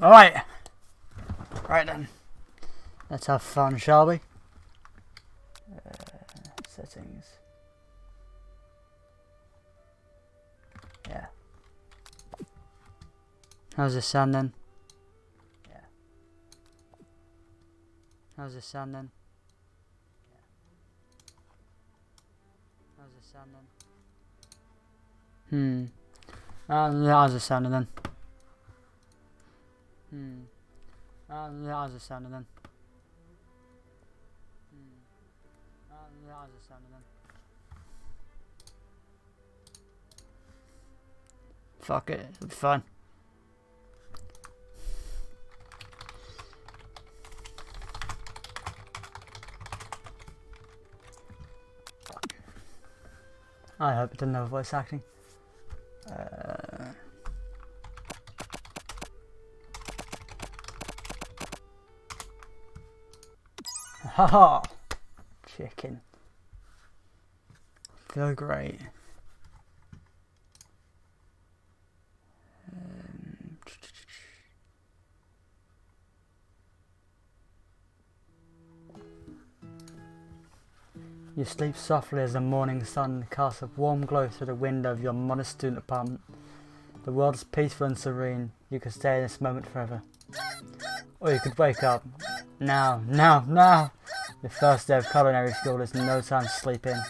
Alright. Right then. Let's have fun, shall we? Settings. Yeah. How's this sound then? Yeah. How's this sound then? Yeah. How's this sound then? How's this sounding then? How's this sounding then? How's this sounding then? Fuck it, it'll be fine. Fuck. I hope it didn't have voice acting. Haha! Chicken. Feel great. You sleep softly as the morning sun casts a warm glow through the window of your modest student apartment. The world is peaceful and serene. You could stay in this moment forever. Or you could wake up. Now. Your first day of culinary school is no time to sleep in.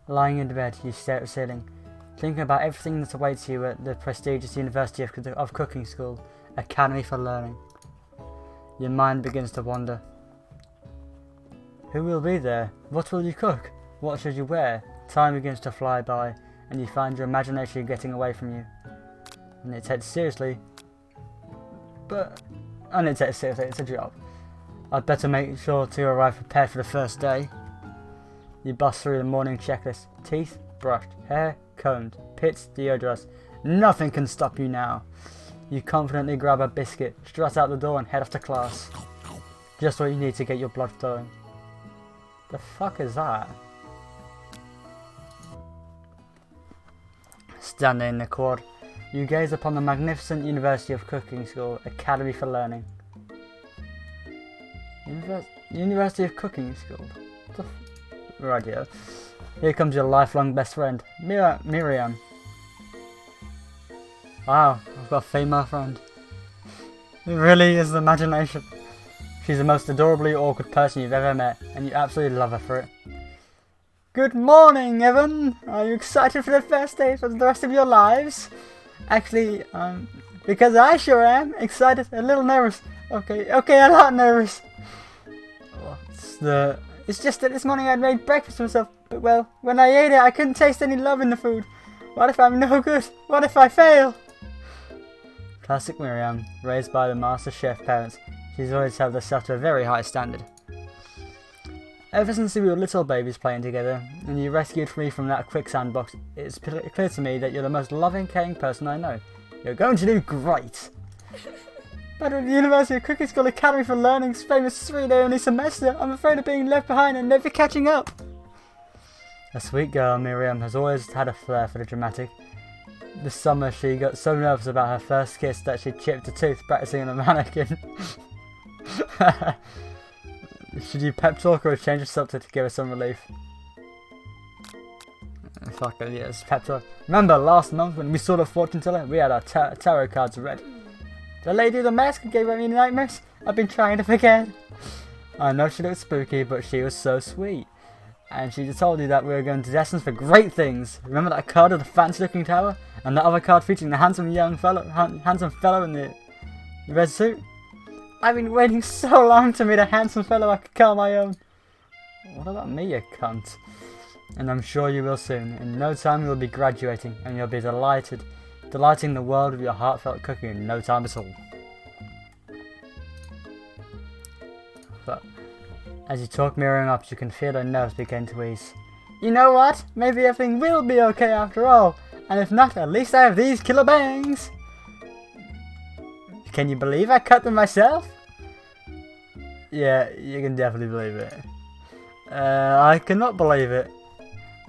Lying in bed, you stare at the ceiling, thinking about everything that awaits you at the prestigious University of Cooking School, Academy for Learning. Your mind begins to wander. Who will be there? What will you cook? What should you wear? Time begins to fly by, and you find your imagination getting away from you. And it's taken seriously, it's a job. I'd better make sure to arrive prepared for the first day. You bust through the morning checklist. Teeth brushed, hair combed, pits deodorized. Nothing can stop you now. You confidently grab a biscuit, strut out the door and head off to class. Just what you need to get your blood flowing. The fuck is that? Standing in the quad, you gaze upon the magnificent University of Cooking School, Academy for Learning. University of Cooking School? Right here. Here comes your lifelong best friend, Miriam. Wow, I've got a female friend. It really is the imagination. She's the most adorably awkward person you've ever met, and you absolutely love her for it. Good morning, Evan! Are you excited for the first day for the rest of your lives? Actually, because I sure am. Excited, a little nervous. Okay, a lot nervous. It's just that this morning I made breakfast for myself, but well, when I ate it I couldn't taste any love in the food. What if I'm no good? What if I fail? Classic Miriam, raised by the master chef parents, she's always held herself to a very high standard. Ever since we were little babies playing together, and you rescued me from that quicksand box, it's clear to me that you're the most loving, caring person I know. You're going to do great! But with the University of Cooking School Academy for Learning's famous 3-day only semester, I'm afraid of being left behind and never catching up. A sweet girl, Miriam has always had a flair for the dramatic. This summer she got so nervous about her first kiss that she chipped a tooth practicing on a mannequin. Should you pep talk or change the subject to give her some relief? Fuck it, yes, pep talk. Remember last month when we saw the fortune teller? We had our tarot cards read. The lady with the mask who gave me nightmares? I've been trying to forget. I know she looked spooky, but she was so sweet. And she just told you that we were going to destined for great things. Remember that card of the fancy-looking tower? And that other card featuring the handsome fellow in the red suit? I've been waiting so long to meet a handsome fellow I could call my own. What about me, you cunt? And I'm sure you will soon. In no time you'll be graduating, and you'll be delighting the world with your heartfelt cooking in no time at all. But as you talk Miriam up, you can feel her nerves begin to ease. You know what? Maybe everything will be okay after all. And if not, at least I have these killer bangs. Can you believe I cut them myself? Yeah, you can definitely believe it. I cannot believe it.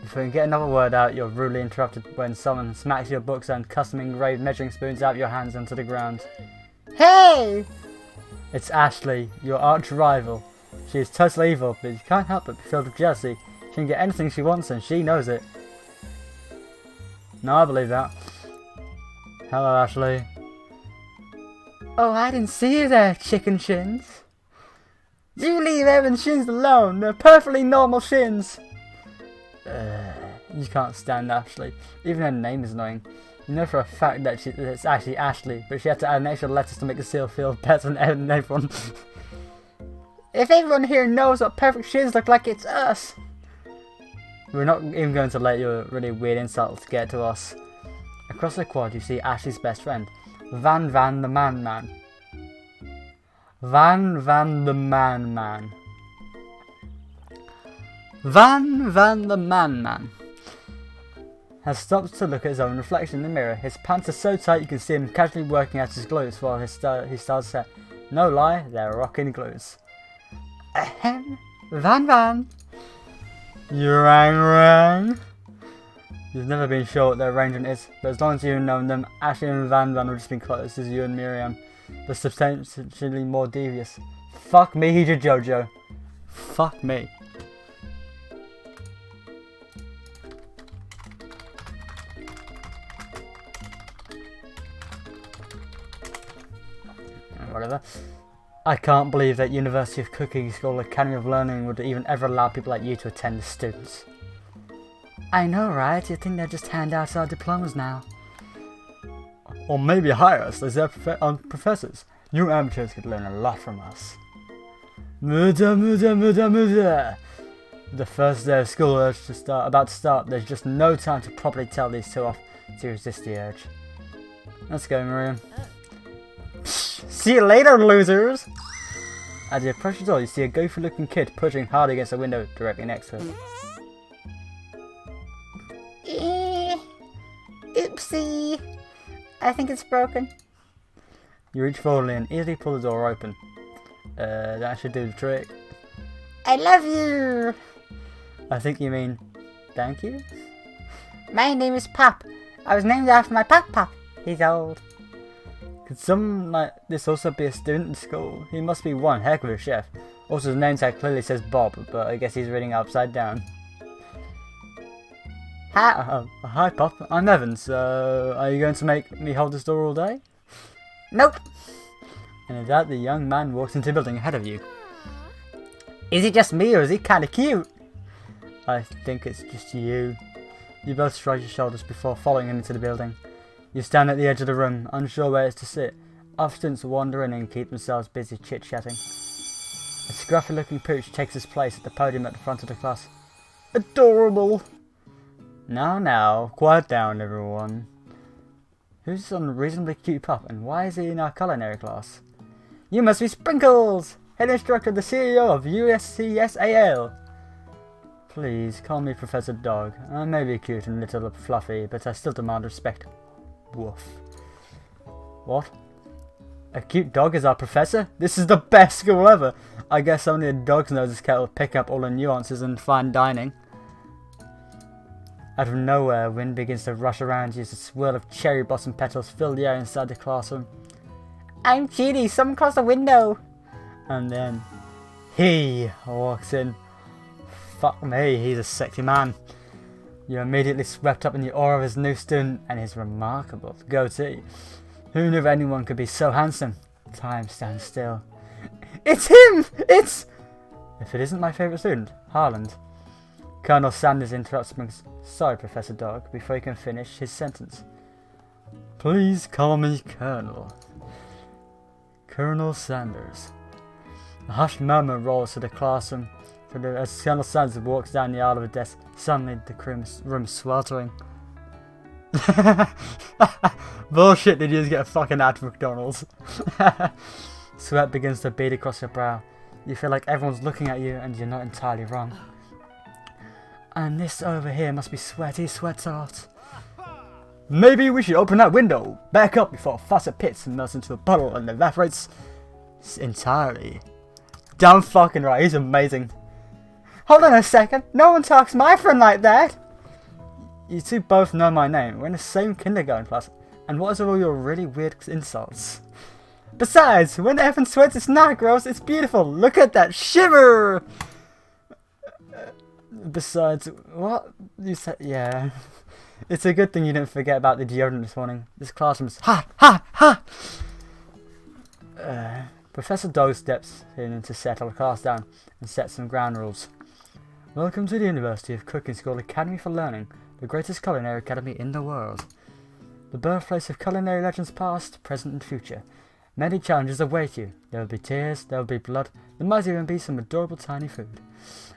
Before you can get another word out, you're rudely interrupted when someone smacks your books and custom engraved measuring spoons out of your hands onto the ground. Hey! It's Ashley, your arch rival. She is totally evil, but you can't help but be filled with jealousy. She can get anything she wants and she knows it. No, I believe that. Hello, Ashley. Oh, I didn't see you there, Chicken Shins. You leave Evan's shins alone. They're perfectly normal shins. You can't stand Ashley. Even her name is annoying. You know for a fact that it's actually Ashley, but she had to add an extra letter to make the seal feel better than everyone. If everyone here knows what perfect shins look like, it's us. We're not even going to let your really weird insults get to us. Across the quad, you see Ashley's best friend, Van the Man Man. Van the Man Man. Van the Man Man has stopped to look at his own reflection in the mirror. His pants are so tight you can see him casually working out his glutes while he starts set. No lie, they're rocking glutes. Ahem. Van. Rang. You've never been sure what their arrangement is, but as long as you've known them, Ashley and Van have just been close as you and Miriam, but substantially more devious. Fuck me, he's your JoJo. Fuck me. Whatever. I can't believe that University of Cooking School Academy of Learning would even ever allow people like you to attend as students. I know, right? You'd think they'd just hand out our diplomas now. Or maybe hire us as their professors. You amateurs could learn a lot from us. Muda. The first day of school about to start. There's just no time to properly tell these two off to resist the urge. Let's go, Miriam. See you later, losers! As you approach the door, you see a goofy-looking kid pushing hard against a window directly next to it. Oopsie. I think it's broken. You reach forward and easily pull the door open. That should do the trick. I love you! I think you mean, thank you? My name is Pop. I was named after my Pop. He's old. Could someone like this also be a student in school? He must be one heck of a chef. Also, his name tag clearly says Bob, but I guess he's reading upside down. Hi Pop, I'm Evan, so are you going to make me hold this door all day? Nope. And at that, the young man walks into the building ahead of you. Is it just me or is he kinda cute? I think it's just you. You both shrug your shoulders before following him into the building. You stand at the edge of the room, unsure where it's to sit. Other students wander in and keep themselves busy chit-chatting. A scruffy-looking pooch takes his place at the podium at the front of the class. Adorable! Now, quiet down, everyone. Who's this unreasonably cute pup, and why is he in our culinary class? You must be Sprinkles! Head instructor of the CEO of USCSAL. Please, call me Professor Dog. I may be cute and a little fluffy, but I still demand respect. Woof. What? A cute dog is our professor? This is the best school ever! I guess only a dog's nose cat will pick up all the nuances in fine dining. Out of nowhere, wind begins to rush around you as a swirl of cherry blossom petals fill the air inside the classroom. I'm Cheaty, someone close the window! And then, he walks in. Fuck me, he's a sexy man. You're immediately swept up in the aura of his new student and his remarkable goatee. Who knew anyone could be so handsome? Time stands still. It's him! It's... If it isn't my favourite student, Harland. Colonel Sanders interrupts him. Sorry, Professor Dog, before he can finish his sentence. Please call me Colonel. Colonel Sanders. A hushed murmur rolls through the classroom. As Colonel Sanders walks down the aisle of a desk, suddenly the room sweltering. Bullshit, did you just get a fucking ad for McDonald's? Sweat begins to bead across your brow. You feel like everyone's looking at you and you're not entirely wrong. And this over here must be sweaty sweatsart. Maybe we should open that window, back up before Fawcett pits and melts into a puddle and evaporates entirely. Damn fucking right, he's amazing. Hold on a second, no one talks to my friend like that. You two both know my name. We're in the same kindergarten class. And what is all your really weird insults? Besides, when Evan sweats, it's not gross, it's beautiful. Look at that shimmer! Besides, what? You said, yeah. It's a good thing you didn't forget about the deodorant this morning. This classroom's ha ha ha! Professor Dog steps in to settle the class down and set some ground rules. Welcome to the University of Cooking School Academy for Learning, the greatest culinary academy in the world. The birthplace of culinary legends past, present and future. Many challenges await you. There will be tears, there will be blood, there might even be some adorable tiny food.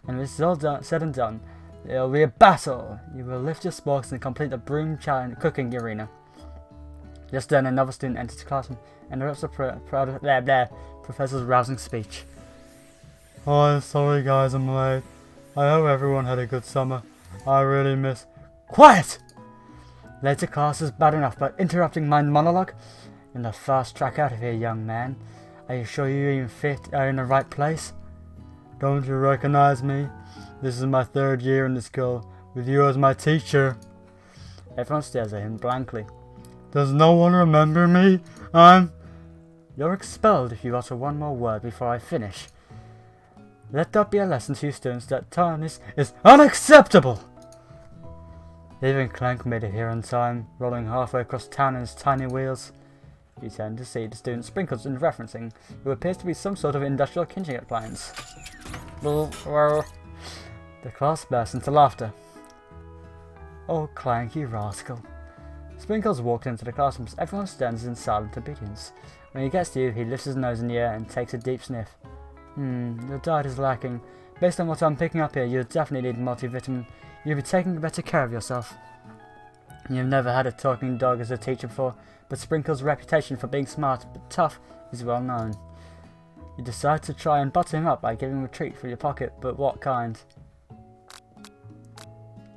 And when this is all said and done, there will be a battle. You will lift your sporks and complete the broom challenge cooking arena. Just then another student enters the classroom and interrupts the professor's rousing speech. Oh, I'm sorry guys, I'm late. I hope everyone had a good summer. I really miss... Quiet! Later class is bad enough, but interrupting my monologue? In the fast track out of here, young man. Are you sure you even are in the right place? Don't you recognize me? This is my 3rd year in the school, with you as my teacher. Everyone stares at him blankly. Does no one remember me? You're expelled if you utter one more word before I finish. Let that be a lesson to you students that tartness is unacceptable! Even Clank made it here on time, rolling halfway across town in his tiny wheels. You tend to see the student Sprinkles in referencing, who appears to be some sort of industrial kitchen appliance. The class burst into laughter. Oh, Clank, you rascal. Sprinkles walked into the classroom as everyone stands in silent obedience. When he gets to you, he lifts his nose in the air and takes a deep sniff. Your diet is lacking. Based on what I'm picking up here, you definitely need multivitamin. You'll be taking better care of yourself. You've never had a talking dog as a teacher before, but Sprinkles' reputation for being smart but tough is well known. You decide to try and butter him up by giving him a treat from your pocket, but what kind?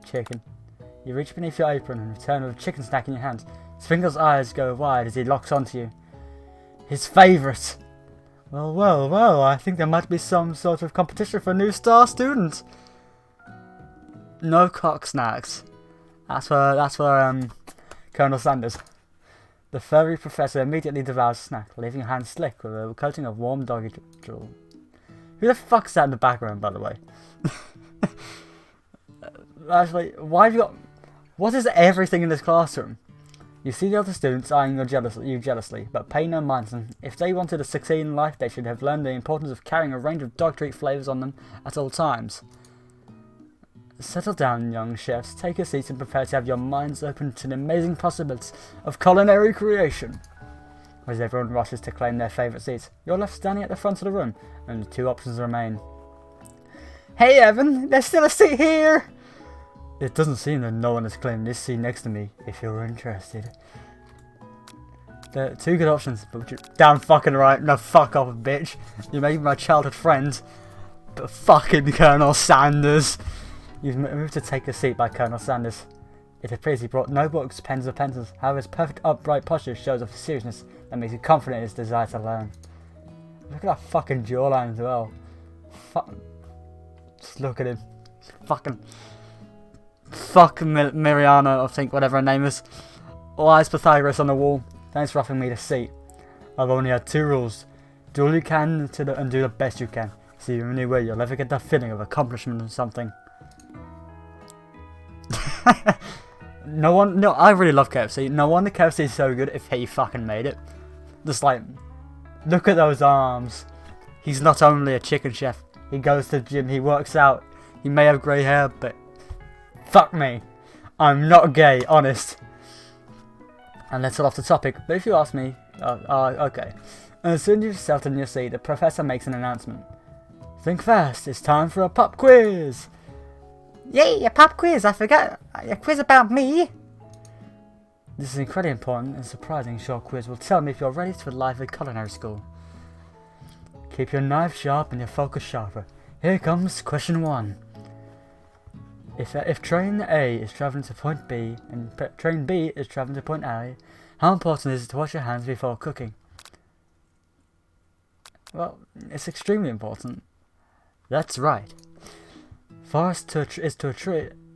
Chicken. You reach beneath your apron and return with a chicken snack in your hand. Sprinkles' eyes go wide as he locks onto you. His favourite! Well, I think there might be some sort of competition for new star students. No cock snacks. That's for Colonel Sanders. The furry professor immediately devours the snack, leaving your hand slick with a coating of warm doggy drool. Who the fuck's that in the background, by the way? Actually, why have you got... What is everything in this classroom? You see the other students eyeing you jealously, but pay no mind to them. If they wanted to succeed in life, they should have learned the importance of carrying a range of dog treat flavours on them at all times. Settle down, young chefs. Take your seats and prepare to have your minds open to the amazing possibilities of culinary creation. As everyone rushes to claim their favourite seats, you're left standing at the front of the room, and 2 options remain. Hey Evan, there's still a seat here! It doesn't seem that no one has claimed this seat next to me, if you're interested. There are 2 good options, but you're damn fucking right. No, fuck off, bitch. You may be my childhood friend, but fucking Colonel Sanders. You've moved to take a seat by Colonel Sanders. It appears he brought no books, pens or pencils. However, his perfect upright posture shows off seriousness that makes you confident in his desire to learn. Look at that fucking jawline as well. Just look at him. Fuck Miriana, I think, whatever her name is. Why is Pythagoras on the wall? Thanks for offering me the seat. I've only had 2 rules. Do all you can and do the best you can. It's the only way you'll ever get that feeling of accomplishment or something. No, I really love KFC. No wonder KFC is so good if he fucking made it. Just like, look at those arms. He's not only a chicken chef. He goes to the gym, he works out. He may have grey hair, but fuck me. I'm not gay, honest. And that's all off the topic, but if you ask me, okay. And as soon as you've settled in your seat, the professor makes an announcement. Think fast, it's time for a pop quiz. Yay, a pop quiz, I forgot. A quiz about me. This is incredibly important and surprising short quiz will tell me if you're ready for life at culinary school. Keep your knife sharp and your focus sharper. Here comes question 1. If train A is travelling to point B and train B is travelling to point A, how important is it to wash your hands before cooking? Well, it's extremely important. That's right. Far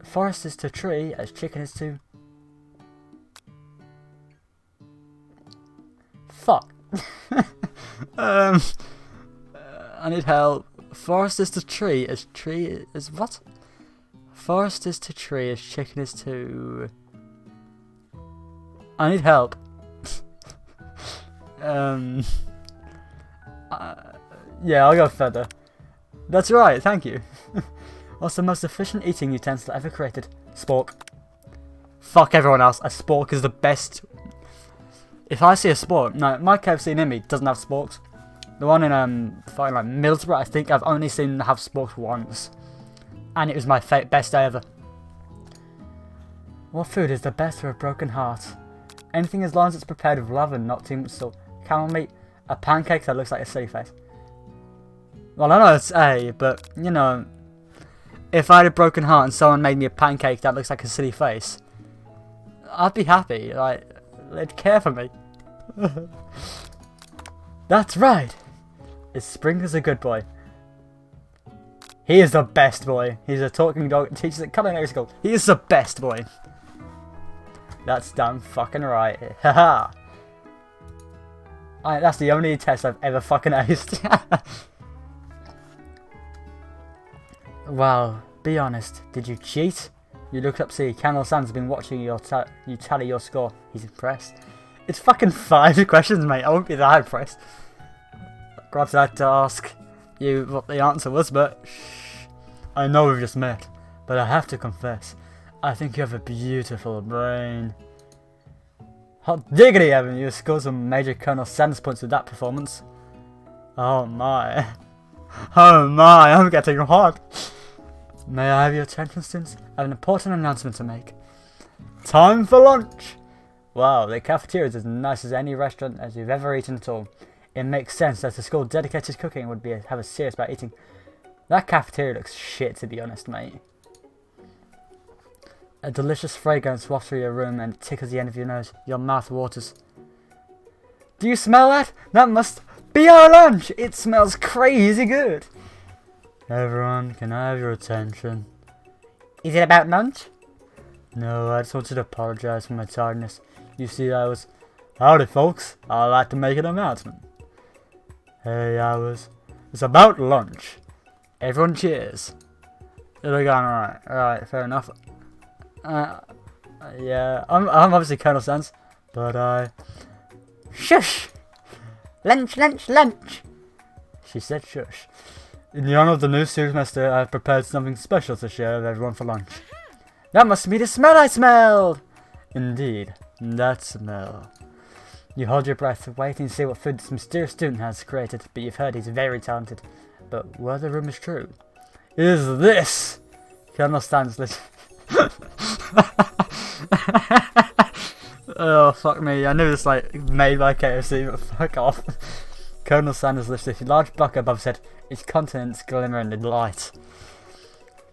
Forest is to tree as chicken is to... Fuck. I need help. Forest is to tree as tree is what? Forest is to tree as chicken is to... I need help. Yeah, I'll go further. That's right, thank you. What's the most efficient eating utensil ever created? Spork. Fuck everyone else. A spork is the best. If I see a spork, no, my KFC near me doesn't have sporks. The one in fucking like Middlesbrough, I think I've only seen them have sporks once, and it was my best day ever. What food is the best for a broken heart? Anything as long as it's prepared with love and not too much salt. Camel meat, a pancake that looks like a silly face. Well, I know it's A, but you know, if I had a broken heart and someone made me a pancake that looks like a silly face, I'd be happy. Like, they'd care for me. That's right. Is Sprinkles a good boy? He is the best boy. He's a talking dog. Teaches at culinary school. He is the best boy. That's damn fucking right. Haha. That's the only test I've ever fucking aced. Wow. Be honest. Did you cheat? You looked up, see, Colonel Sanders has been watching you tally your score. He's impressed. It's fucking 5 questions, mate. I won't be that impressed. Perhaps I had to ask you what the answer was, but shh. I know we've just met, but I have to confess, I think you have a beautiful brain. Hot diggity, Evan, you scored some major Colonel Sanders points with that performance. Oh my. Oh my, I'm getting hot. May I have your attention, students? I have an important announcement to make. Time for lunch! Wow, the cafeteria is as nice as any restaurant as you've ever eaten at all. It makes sense that the school dedicated to cooking would have a serious about eating. That cafeteria looks shit, to be honest, mate. A delicious fragrance wafts through your room and tickles the end of your nose. Your mouth waters. Do you smell that? That must be our lunch! It smells crazy good! Everyone, can I have your attention? Is it about lunch? No, I just wanted to apologise for my tiredness. You see, Howdy, folks. I'd like to make an announcement. Hey, it's about lunch. Everyone cheers. It'll go alright. Alright, fair enough. Yeah, I'm obviously Colonel Sanders, but Shush! Lunch, lunch, lunch! She said shush. In the honour of the new semester, I've prepared something special to share with everyone for lunch. That must be the smell I smelled! Indeed, that smell. You hold your breath, waiting to see what food this mysterious student has created, but you've heard he's very talented. But were the rumours true? Is this? Colonel Sanders. Oh, fuck me. I knew this, made by KFC, but fuck off. Colonel Sanders lifted a large bucket above his head, its contents glimmering in the light.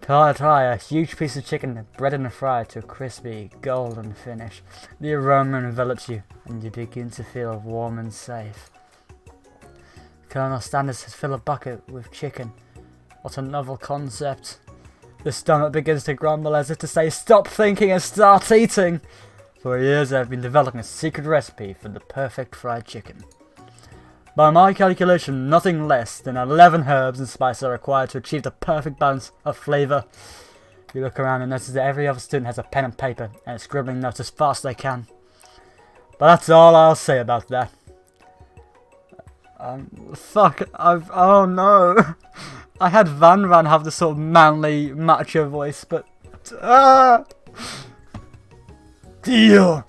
Try a huge piece of chicken, breaded and fried to a crispy, golden finish. The aroma envelops you, and you begin to feel warm and safe. Colonel Sanders has filled a bucket with chicken. What a novel concept. The stomach begins to grumble as if to say, stop thinking and start eating! For years I've been developing a secret recipe for the perfect fried chicken. By my calculation, nothing less than 11 herbs and spices are required to achieve the perfect balance of flavour. You look around and notice that every other student has a pen and paper and is scribbling notes as fast as they can. But that's all I'll say about that. Oh no. I had Van have this sort of manly, macho voice, but... Deal!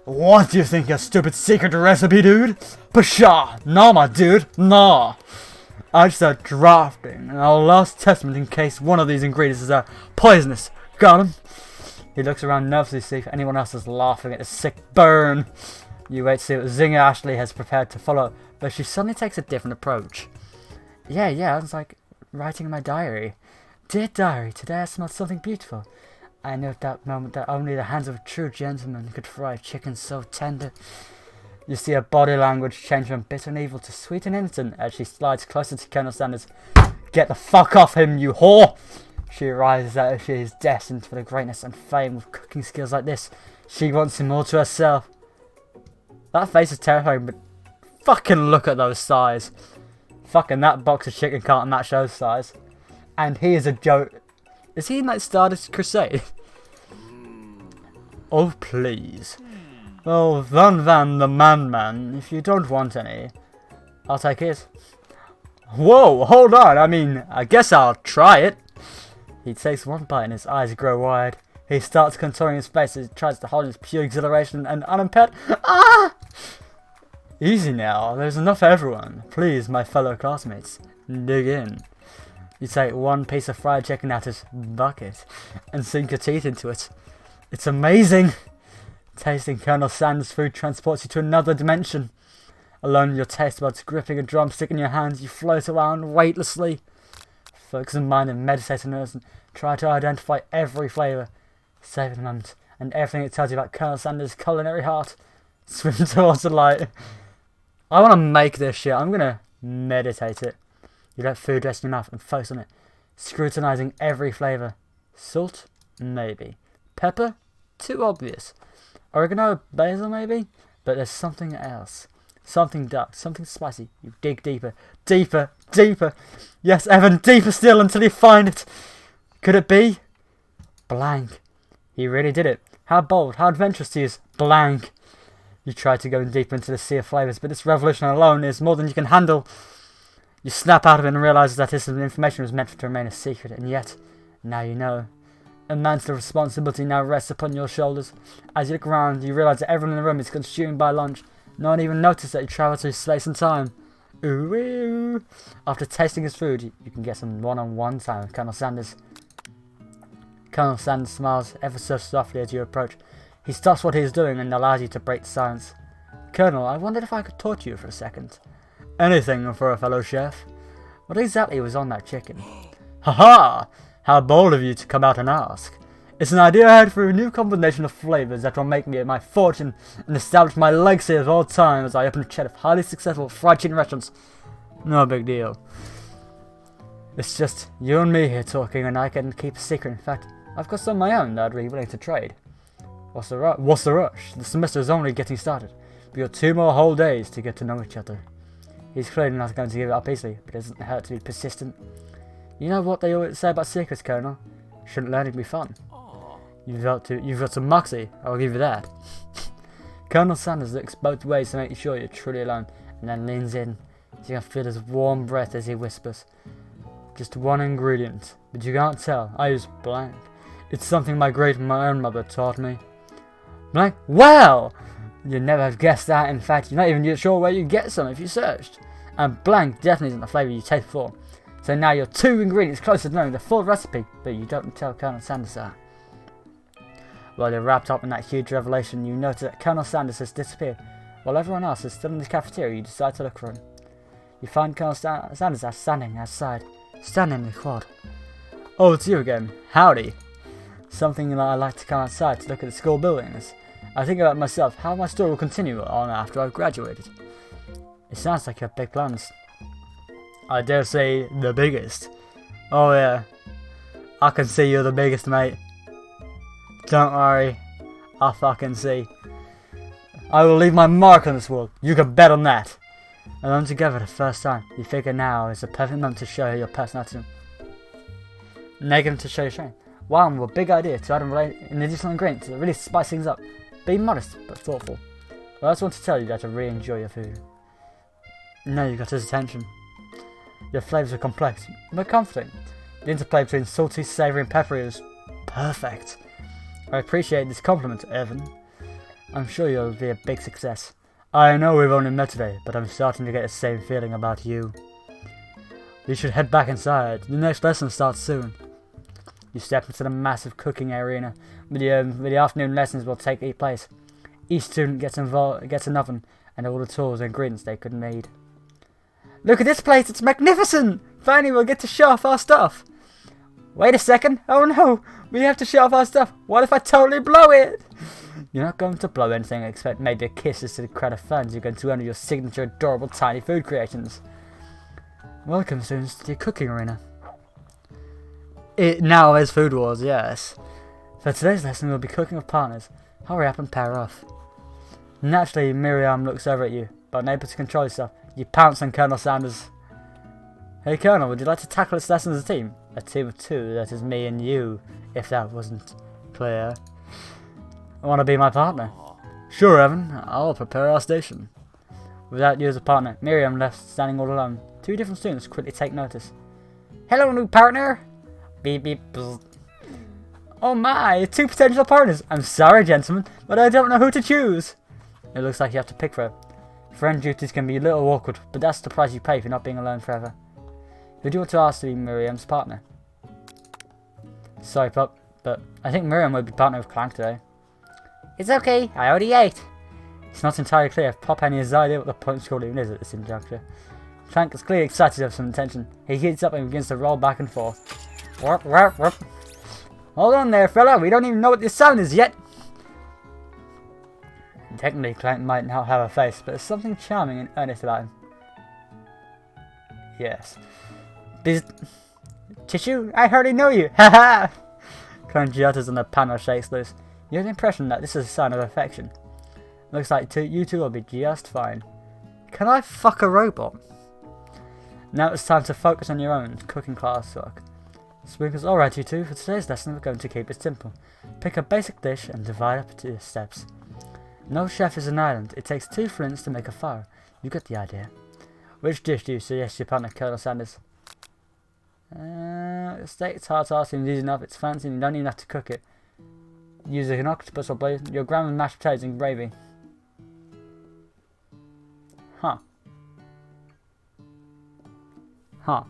What do you think, a stupid secret recipe, dude? Pshaw! Nah, my dude, nah! I just started drafting an last testament in case one of these ingredients is poisonous. Got him? He looks around nervously to see if anyone else is laughing at the sick burn. You wait to see what Zinger Ashley has prepared to follow, but she suddenly takes a different approach. Yeah, I was writing in my diary. Dear diary, today I smelled something beautiful. I knew at that moment that only the hands of a true gentleman could fry chicken so tender. You see her body language change from bitter and evil to sweet and innocent as she slides closer to Colonel Sanders. Get the fuck off him, you whore! She realizes that she is destined for the greatness and fame with cooking skills like this. She wants him all to herself. That face is terrifying, but fucking look at those thighs. Fucking that box of chicken can't match those thighs. And he is a joke. Is he in like Stardust Crusade? Oh please. Well, Van the Man, if you don't want any, I'll take it. Whoa, hold on, I mean, I guess I'll try it. He takes one bite and his eyes grow wide. He starts contouring his face as he tries to hold his pure exhilaration and unimpaired. Ah! Easy now, there's enough for everyone. Please, my fellow classmates, dig in. You take one piece of fried chicken out of his bucket and sink your teeth into it. It's amazing! Tasting Colonel Sanders' food transports you to another dimension. Alone with your taste buds gripping a drumstick in your hands, you float around weightlessly. Focus your mind and meditate on it and try to identify every flavour. Savor the moment and everything it tells you about Colonel Sanders' culinary heart. Swim towards the light. I want to make this shit. I'm going to meditate it. You let food rest in your mouth and focus on it. Scrutinising every flavour. Salt? Maybe. Pepper? Too obvious. Oregano? Basil maybe? But there's something else. Something dark. Something spicy. You dig deeper. Deeper. Deeper. Yes, Evan, deeper still until you find it. Could it be? Blank. He really did it. How bold, how adventurous he is. Blank. You try to go deeper into the sea of flavours, but this revolution alone is more than you can handle. You snap out of it and realise that this information was meant to remain a secret, and yet, now you know. A man's responsibility now rests upon your shoulders. As you look around, you realise that everyone in the room is consumed by lunch. No one even noticed that you travel through space and time. Ooh, ooh. After tasting his food, you can get some one-on-one time with Colonel Sanders. Colonel Sanders smiles ever so softly as you approach. He stops what he is doing and allows you to break the silence. Colonel, I wondered if I could talk to you for a second. Anything for a fellow chef. What exactly was on that chicken? Ha-ha! How bold of you to come out and ask. It's an idea I had for a new combination of flavours that will make me my fortune and establish my legacy of all time as I open a chain of highly successful fried chicken restaurants. No big deal. It's just you and me here talking, and I can keep a secret. In fact, I've got some of my own that I'd be willing to trade. What's the rush? The semester is only getting started. We've got 2 more whole days to get to know each other. He's clearly not going to give it up easily, but it doesn't hurt to be persistent. You know what they always say about secrets, Colonel? Shouldn't learning be fun. You've got some moxie, I'll give you that. Colonel Sanders looks both ways to make sure you're truly alone, and then leans in. You can feel his warm breath as he whispers. Just one ingredient, but you can't tell. I use blank. It's something my grandmother taught me. Blank? Well! You'd never have guessed that. In fact, you're not even sure where you'd get some if you searched. And blank definitely isn't the flavour you taste before. So now you're 2 ingredients closer to knowing the full recipe, but you don't tell Colonel Sanders that. While you're wrapped up in that huge revelation, you notice that Colonel Sanders has disappeared. While everyone else is still in the cafeteria, you decide to look for him. You find Colonel Sanders standing outside, standing in the quad. Oh, it's you again. Howdy. Something that I like to come outside to look at the school buildings. I think about myself, how my story will continue on after I've graduated. It sounds like you have big plans. I dare say the biggest. Oh yeah, I can see you're the biggest, mate. Don't worry, I'll fucking see. I will leave my mark on this world, you can bet on that. Alone together the first time, you figure now is the perfect moment to show your personality. Negative to show your shame. Wow, a big idea to add an additional ingredient to really spice things up. Be modest, but thoughtful. I just want to tell you that I really enjoy your food. Now you got his attention. Your flavours are complex, but comforting. The interplay between salty, savoury and peppery is perfect. I appreciate this compliment, Evan. I'm sure you'll be a big success. I know we've only met today, but I'm starting to get the same feeling about you. You should head back inside. The next lesson starts soon. You step into the massive cooking arena, where the afternoon lessons will take place. Each student gets an oven and all the tools and ingredients they could need. Look at this place, it's magnificent! Finally we'll get to show off our stuff! Wait a second, oh no, we have to show off our stuff, what if I totally blow it? You're not going to blow anything except maybe a kisses to the crowd of fans you're going to earn your signature adorable tiny food creations. Welcome students to the cooking arena. It now is Food Wars, yes. For today's lesson, we'll be cooking with partners. Hurry up and pair off. Naturally, Miriam looks over at you, but unable to control yourself, you pounce on Colonel Sanders. Hey Colonel, would you like to tackle this lesson as a team? A team of two, that is me and you, if that wasn't clear. Want to be my partner? Sure, Evan, I'll prepare our station. Without you as a partner, Miriam left standing all alone. Two different students quickly take notice. Hello, new partner! Beep beep bzz. Oh my, two potential partners! I'm sorry, gentlemen, but I don't know who to choose! It looks like you have to pick for it. Friend duties can be a little awkward, but that's the price you pay for not being alone forever. Who do you want to ask to be Miriam's partner? Sorry, Pup, but I think Miriam would be partner with Clank today. It's okay, I already ate. It's not entirely clear if Pop had any idea what the point score even is at this juncture. Clank is clearly excited to have some attention. He gets up and begins to roll back and forth. Warp, warp, warp. Hold on there, fella, we don't even know what this sound is yet. Technically, Clank might not have a face, but there's something charming and earnest about him. Yes. Tissue, I hardly know you. Ha ha! Clank jutters and the panel shakes loose. You have the impression that this is a sign of affection. Looks like you two will be just fine. Can I fuck a robot? Now it's time to focus on your own cooking classwork. Sprinkles, alright you two, for today's lesson we're going to keep it simple. Pick a basic dish and divide up into steps. No chef is an island, it takes 2 flints to make a fire. You get the idea. Which dish do you suggest your partner, Colonel Sanders? Steak tartare seems easy enough, it's fancy and you don't even have to cook it. Use an octopus or blade, your grandma's mashed potatoes and gravy. Huh. Huh.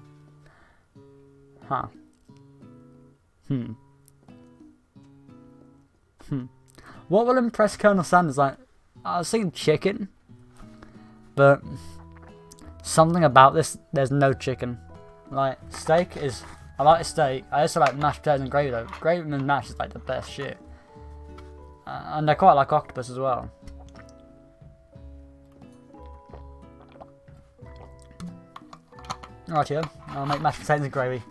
Huh. What will impress Colonel Sanders? Like, I was thinking chicken, but something about this, there's no chicken. Like, steak is, I like steak. I also like mashed potatoes and gravy though. Gravy and mash is like the best shit. And I quite like octopus as well. Right here, I'll make mashed potatoes and gravy.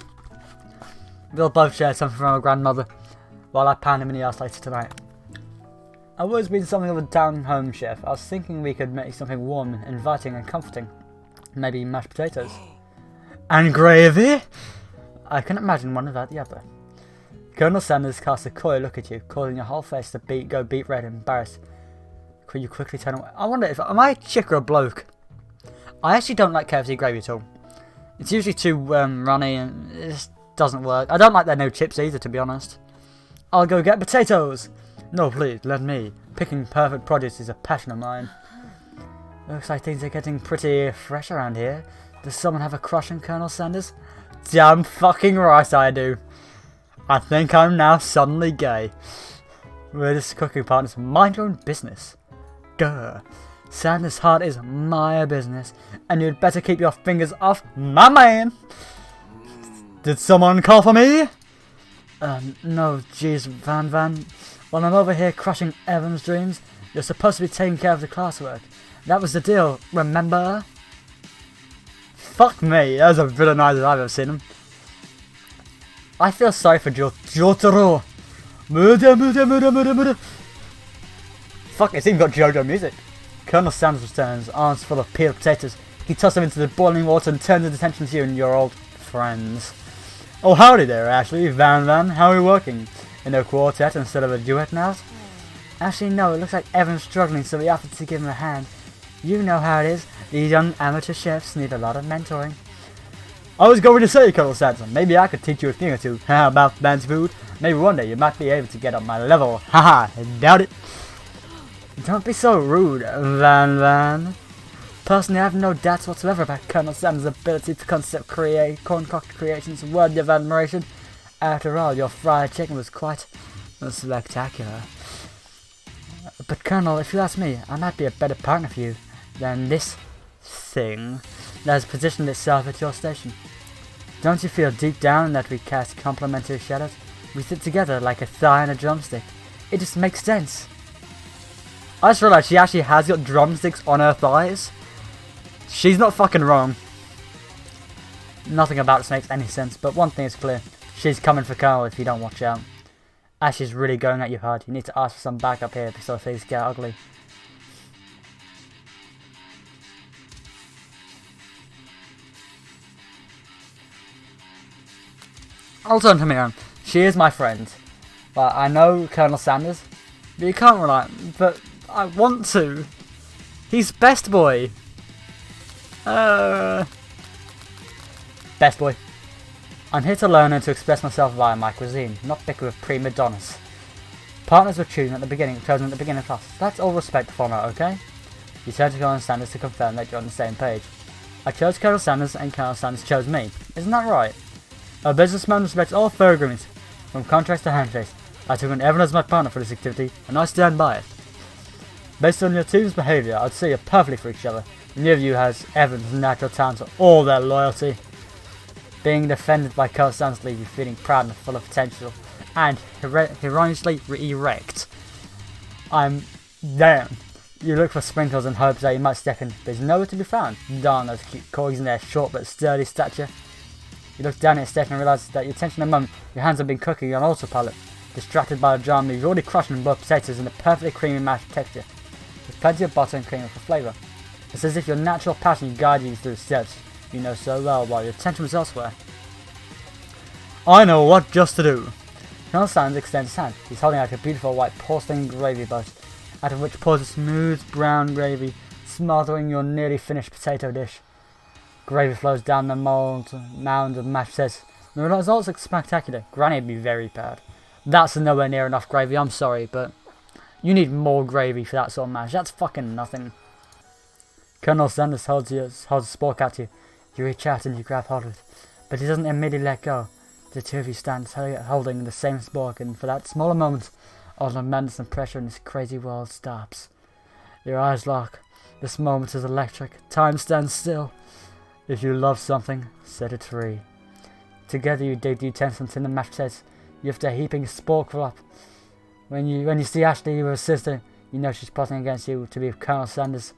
We'll both share something from our grandmother, while I pound him in the ass later tonight. I've always been something of a down-home chef. I was thinking we could make something warm, inviting and comforting. Maybe mashed potatoes. And gravy? I can imagine one without the other. Colonel Sanders casts a coy look at you, causing your whole face to go beet red and embarrassed. Could you quickly turn away? I wonder if, am I a chick or a bloke? I actually don't like KFC gravy at all. It's usually too runny and it just doesn't work. I don't like their no chips either, to be honest. I'll go get potatoes! No, please, let me. Picking perfect produce is a passion of mine. Looks like things are getting pretty fresh around here. Does someone have a crush on Colonel Sanders? Damn fucking right I do. I think I'm now suddenly gay. We're just cooking partners. Mind your own business. Duh. Sanders' heart is my business, and you'd better keep your fingers off my man. Did someone call for me? No, jeez, Van. While I'm over here crushing Evan's dreams, you're supposed to be taking care of the classwork. That was the deal, remember? Fuck me, that was a villainizer I've ever seen him. I feel sorry for Jotaro. Fuck, it's even got JoJo music. Colonel Sanders returns, arms full of peeled potatoes. He tosses them into the boiling water and turns his attention to you and your old friends. Oh, howdy there, Ashley. Van, how are we working? In a quartet instead of a duet now? Actually, no, it looks like Evan's struggling, so we offered to give him a hand. You know how it is. These young amateur chefs need a lot of mentoring. I was going to say, Colonel Sanders, maybe I could teach you a thing or two about fancy food. Maybe one day you might be able to get on my level. Haha, I doubt it. Don't be so rude, Van. Personally, I have no doubts whatsoever about Colonel Sanders' ability to concoct creations worthy of admiration. After all, your fried chicken was quite spectacular. But Colonel, if you ask me, I might be a better partner for you than this thing that has positioned itself at your station. Don't you feel deep down that we cast complementary shadows? We sit together like a thigh and a drumstick. It just makes sense. I just realised she actually has got drumsticks on her thighs. She's not fucking wrong. Nothing about this makes any sense, but one thing is clear. She's coming for Colonel if you don't watch out. Ash is really going at you hard. You need to ask for some backup here before things get ugly. I'll turn to Miriam. She is my friend. But I know Colonel Sanders. But you can't rely. But I want to. He's best boy. Best boy. I'm here to learn and to express myself via my cuisine, not bicker with prima donnas. Partners were chosen at the beginning of class. Let's all respect the format, okay? You turn to Colonel Sanders to confirm that you're on the same page. I chose Colonel Sanders and Colonel Sanders chose me. Isn't that right? A businessman respects all fair agreements, from contracts to handshakes. I took on Evan as my partner for this activity, and I stand by it. Based on your team's behaviour, I'd say you're perfectly for each other. Neither of you has Evan's natural talents or all their loyalty. Being defended by Colonel Sanders leaves you feeling proud and full of potential, and heroically erect. I'm down. You look for sprinkles and hopes that you might step in, but he's nowhere to be found. Darn those cute corgis in their short but sturdy stature. You look down at your station and realise that your attention at the moment, your hands have been cooking on autopilot. Distracted by the jar you've already crushed and boiled potatoes in a perfectly creamy mashed texture, with plenty of butter and cream for flavour. It's as if your natural passion guided you through the steps you know so well while your attention was elsewhere. I know what just to do. Colonel Sanders extends his hand. He's holding out a beautiful white porcelain gravy boat, out of which pours a smooth brown gravy, smothering your nearly finished potato dish. Gravy flows down the mound of mashed potatoes. The results look spectacular. Granny'd be very proud. That's nowhere near enough gravy, I'm sorry, but you need more gravy for that sort of mash. That's fucking nothing. Colonel Sanders holds a spork out to you. You reach out and you grab hold of it, but he doesn't immediately let go. The two of you stand holding the same spork, and for that smaller moment, all the madness and pressure in this crazy world stops. Your eyes lock. This moment is electric. Time stands still. If you love something, set it free. Together you dig the utensils in the mashed potatoes. You have to heaping spork up. When you see Ashley, your sister, you know she's plotting against you to be Colonel Sanders.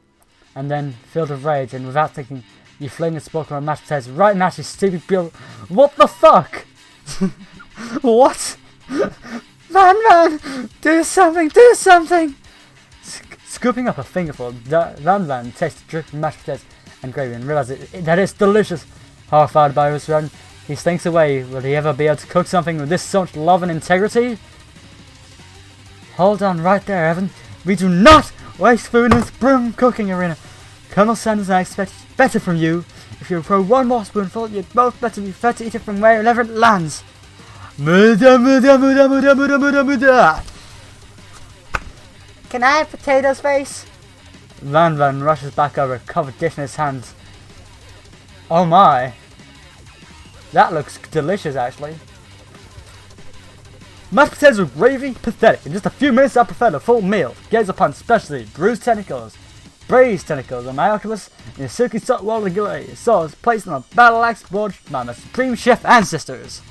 And then, filled with rage and without thinking, you fling the spork on mashed potatoes right in Ashley's stupid bill. What the fuck? What? Van, do something, do something! Scooping up a fingerful, Van tastes the drip from mashed potatoes and gravy and realizes that it's delicious. Horrified by his run, he slinks away. Will he ever be able to cook something with this so much love and integrity? Hold on right there, Evan. We do not waste food in this broom cooking arena. Colonel Sanders and I expect better from you. If you throw one more spoonful, you'd both better be fed to eat it from wherever it lands. Muda, muda, muda, muda, muda, muda, muda. Can I have potatoes, face? Van rushes back over a covered dish in his hands. Oh my. That looks delicious, actually. Mashed potatoes with gravy? Pathetic. In just a few minutes I prepared a full meal. Gaze upon specialty, bruised tentacles, braised tentacles, and my octopus in a silky salt water glaze. Sauce placed on a battle axe board by my supreme chef ancestors.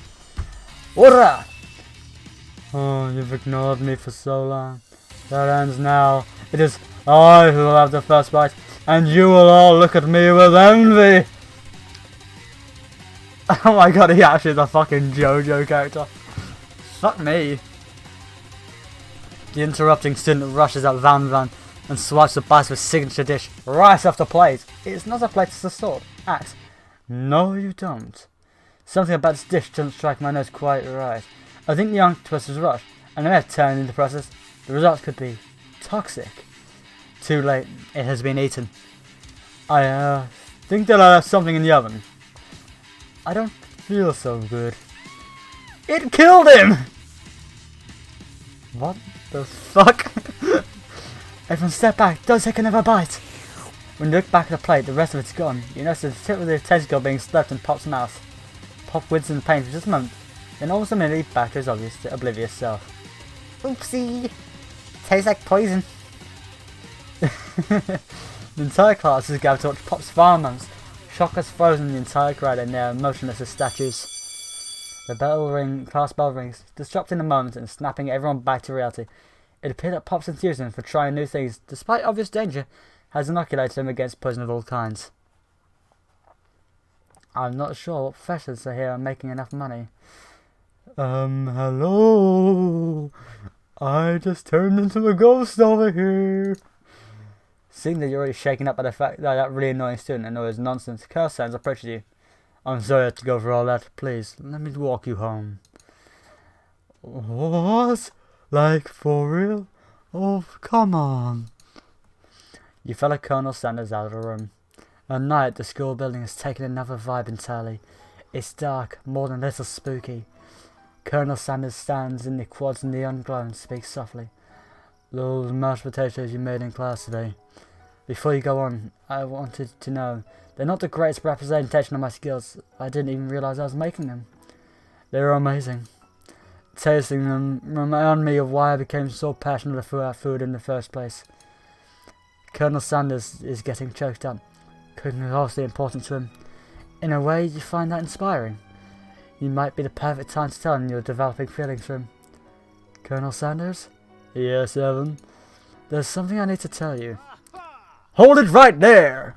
Order! Oh, you've ignored me for so long. That ends now. It is I who will have the first bite, and you will all look at me with envy. Oh my god, he actually is a fucking JoJo character. Fuck me. The interrupting student rushes at Van and swipes the bite of his signature dish right off the plate. It's not a plate, it's a sword. Axe. No, you don't. Something about this dish doesn't strike my nose quite right. I think the octopus was rushed, and I may have turned in the process. The result could be toxic. Too late. It has been eaten. I think that I left something in the oven. I don't feel so good. It killed him! What the fuck? Everyone step back, don't take another bite. When you look back at the plate, the rest of it's gone. You notice the tip of the tentacle being slapped in Pop's mouth. Pop winces in pain for just a moment, then almost immediately back to his oblivious self. Oopsie. Tastes like poison. The entire class is gathered to watch Pop's final moments. Shock has frozen the entire crowd and they are motionless as statues. The class bell rings, disrupting the moment and snapping everyone back to reality. It appeared that Pop's enthusiasm for trying new things, despite obvious danger, has inoculated him against poison of all kinds. I'm not sure what professions are here are making enough money. Hello? I just turned into a ghost over here. Seeing that you're already shaken up by the fact that that really annoying student annoys nonsense, Colonel Sanders approaches you. I'm sorry I had to go for all that. Please, let me walk you home. What? Like, for real? Oh, come on. You follow Colonel Sanders out of the room. At night, the school building has taken another vibe entirely. It's dark, more than a little spooky. Colonel Sanders stands in the quad's neon glow and speaks softly. Those mashed potatoes you made in class today. Before you go on, I wanted to know, they're not the greatest representation of my skills. I didn't even realize I was making them. They were amazing. Tasting them remind me of why I became so passionate about food in the first place. Colonel Sanders is getting choked up. Cooking is obviously important to him. In a way, you find that inspiring. You might be the perfect time to tell him you're developing feelings for him. Colonel Sanders? Yes, Evan? There's something I need to tell you. Hold it right there!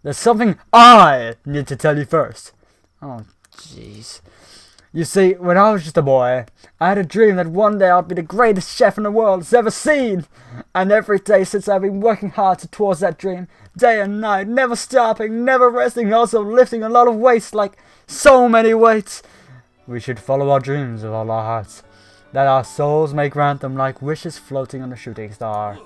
There's something I need to tell you first. Oh, jeez. You see, when I was just a boy, I had a dream that one day I'd be the greatest chef in the world has ever seen. And every day since I've been working hard towards that dream, day and night, never stopping, never resting, also lifting a lot of weights, like so many weights. We should follow our dreams with all our hearts, that our souls may grant them like wishes floating on a shooting star.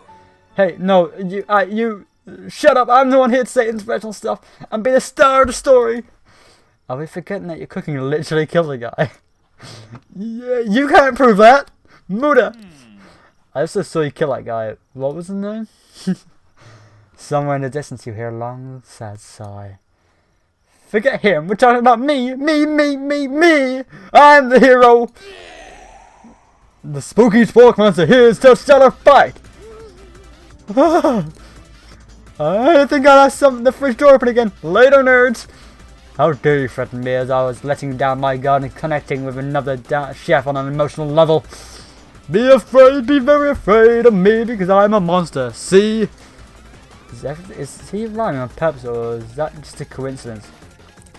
Hey, no, you, shut up, I'm the one here to say inspirational stuff and be the star of the story. Are we forgetting that your cooking literally killed a guy? Yeah, you can't prove that! Muda! I also saw you kill that guy. What was his name? Somewhere in the distance you hear a long, sad sigh. Forget him, we're talking about me! Me! I'm the hero! The spooky spork monster here is to start our fight! I think I left the fridge door open again. Later, nerds! How dare you threaten me as I was letting down my guard and connecting with another chef on an emotional level. Be afraid, be very afraid of me because I'm a monster, see? Is he rhyming on purpose or is that just a coincidence?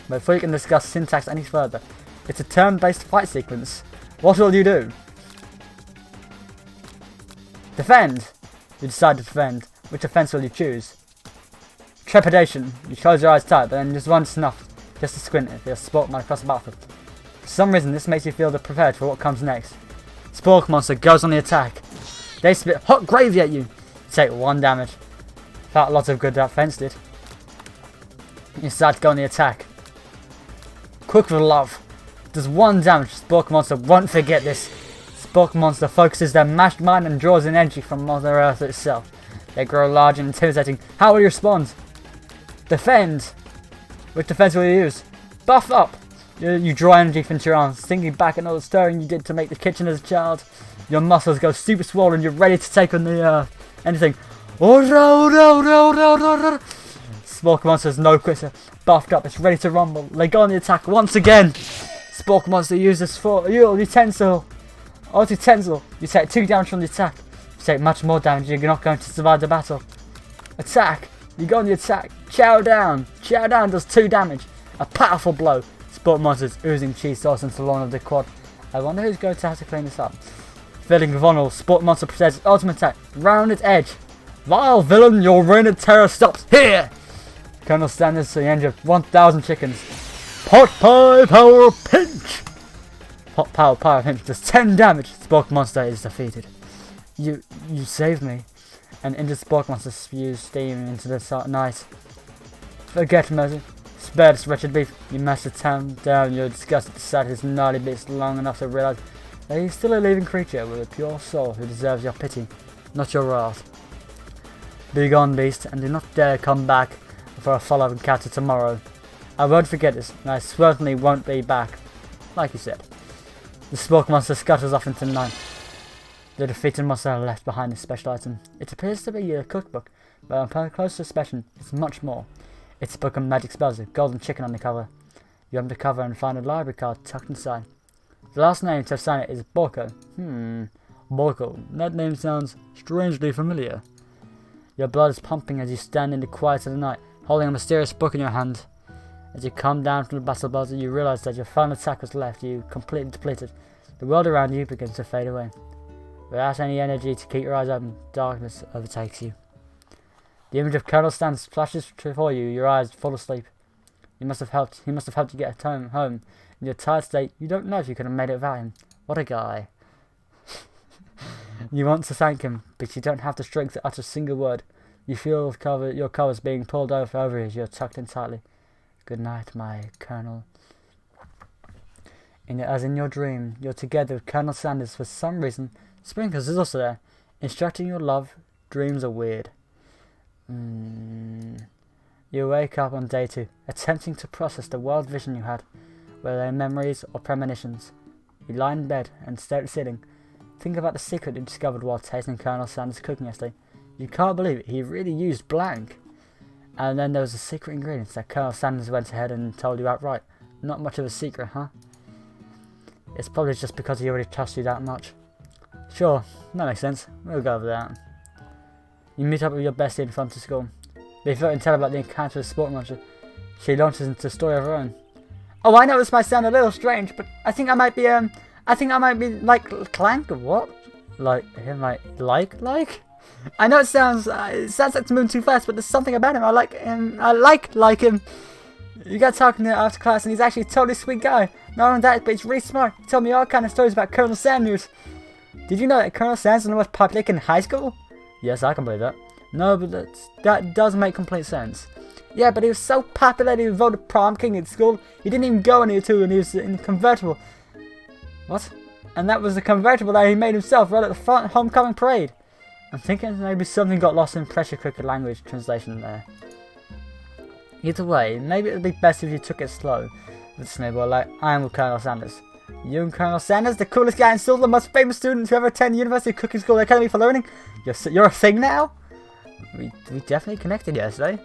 But before you can discuss syntax any further, it's a turn-based fight sequence. What will you do? Defend! You decide to defend. Which offense will you choose? Trepidation. You close your eyes tight, but then just once enough. Just to squint if you're a spork man across the battlefield. For some reason, this makes you feel prepared for what comes next. Spork monster goes on the attack. They spit hot gravy at you. You take 1 damage. Felt lots of good defense did. You decide to go on the attack. Quick with love. Does 1 damage. Spork monster won't forget this. Spork monster focuses their mashed mind and draws in energy from Mother Earth itself. They grow large and intimidating. How will you respond? Defend. Which defense will you use? Buff up! You draw energy from your arms, thinking back at all the stirring you did to make the kitchen as a child. Your muscles go super swollen, you're ready to take on the anything. Oh no! Spork Monster's no quitter, buffed up, it's ready to rumble. They go on the attack once again. Spork Monster uses utensil. You take 2 damage from the attack. You take much more damage, you're not going to survive the battle. Attack! You go on the attack. Chow down. Chow down does 2 damage. A powerful blow. Spork Monster's oozing cheese sauce into the lawn of the quad. I wonder who's going to have to clean this up. Feeling vulnerable, Spork Monster presents its ultimate attack. Round its edge. Vile villain, your reign of terror stops here! Colonel Sanders to the end of 1,000 chickens. Pot pie power pinch! Pot power pinch does 10 damage. Spork Monster is defeated. You saved me. An injured Spork Monster spews steam into the night. Forget mercy. Spare this wretched beef. You mash the town down. You're disgusted to sight his gnarly beast long enough to realize that he's still a living creature with a pure soul who deserves your pity, not your wrath. Be gone, beast, and do not dare come back for a follow-up encounter tomorrow. I won't forget this, and I certainly won't be back, like you said. The Spork Monster scuttles off into the night. The defeated monster left behind a special item. It appears to be a cookbook, but upon closer inspection, it's much more. It's a book of magic spells with golden chicken on the cover. You open the cover and find a library card tucked inside. The last name to have signed it is Borko. Borko. That name sounds strangely familiar. Your blood is pumping as you stand in the quiet of the night, holding a mysterious book in your hand. As you come down from the battle buzzer, you realise that your final attack was left, you completely depleted. The world around you begins to fade away. Without any energy to keep your eyes open, darkness overtakes you. The image of Colonel Sanders flashes before you, your eyes fall asleep. He must have helped you get home. In your tired state, you don't know if you could have made it without him. What a guy. You want to thank him, but you don't have the strength to utter a single word. You feel your covers being pulled over you as you're tucked in tightly. Good night, my Colonel. As in your dream, you're together with Colonel Sanders. For some reason, Sprinkles is also there, instructing your love. Dreams are weird. You wake up on day 2, attempting to process the world vision you had, whether they're memories or premonitions. You lie in bed and stare at the ceiling. Think about the secret you discovered while tasting Colonel Sanders' cooking yesterday. You can't believe it, he really used blank. And then there was the secret ingredients that Colonel Sanders went ahead and told you outright. Not much of a secret, huh? It's probably just because he already trusts you that much. Sure, that makes sense. We'll go over that. You meet up with your bestie in front of school. Before you tell about the encounter with Sport Muncher, she launches into a story of her own. Oh, I know this might sound a little strange, but I think I might be like Clank or what? Like him, like? I know it sounds like it's moving too fast, but there's something about him. I like him. I like him. You got talking to him after class, and he's actually a totally sweet guy. Not only that, but he's really smart. He told me all kind of stories about Colonel Sanders. Did you know that Colonel Sanders was popular in high school? Yes, I can believe that. No, but that does make complete sense. Yeah, but he was so popular that he was voted prom king at school. He didn't even go anywhere too, and he was in a convertible. What? And that was the convertible that he made himself right at the front homecoming parade. I'm thinking maybe something got lost in pressure cooker language translation there. Either way, maybe it would be best if you took it slow with Snowball, like I am with Colonel Sanders. You and Colonel Sanders, the coolest guy in school, the most famous student to ever attend University Cooking School Academy for Learning. You're a thing now? We definitely connected yesterday.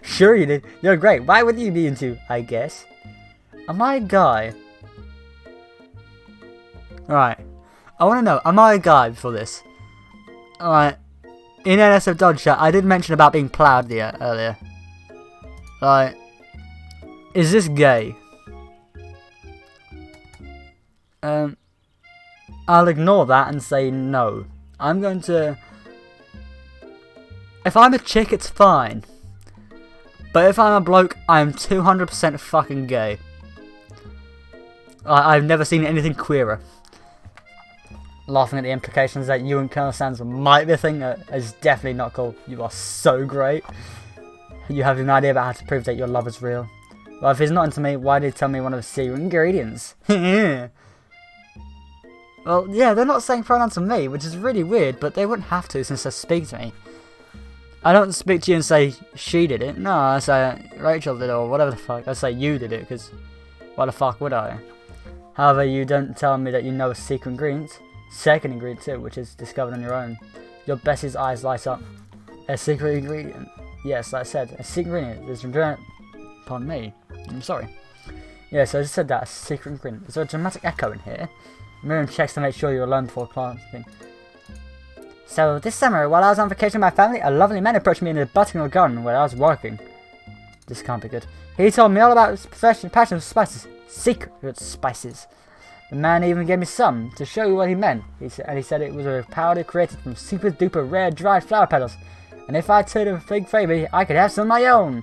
Sure you did. You're great. Why would you be into, I guess? Am I a guy? Alright. I want to know, am I a guy before this? Alright. In NSF Dodge Chat, I did mention about being ploughed earlier. Like, is this gay? I'll ignore that and say no. I'm going to... If I'm a chick, it's fine. But if I'm a bloke, I'm 200% fucking gay. I've never seen anything queerer. Laughing at the implications that you and Colonel Sanders might be a thing is definitely not cool. You are so great. You have an idea about how to prove that your love is real. Well, if he's not into me, why did he tell me one of his secret ingredients? Well, yeah, they're not saying pronouns to me, which is really weird, but they wouldn't have to since they speak to me. I don't speak to you and say, she did it. No, I say, Rachel did it, or whatever the fuck. I say, you did it, because why the fuck would I? However, you don't tell me that you know a secret ingredient. Second ingredient too, which is discovered on your own. Your bestie's eyes light up. A secret ingredient. Yes, like I said, a secret ingredient is... Pardon me. I'm sorry. Yeah, so I just said that, a secret ingredient. Is there a dramatic echo in here? Miriam checks to make sure you're alone before planting. So, this summer, while I was on vacation with my family, a lovely man approached me in the botanical garden where I was working. This can't be good. He told me all about his passion for spices. Secret spices. The man even gave me some to show you what he meant. He said it was a powder created from super duper rare dried flower petals. And if I took a big favour, I could have some of my own.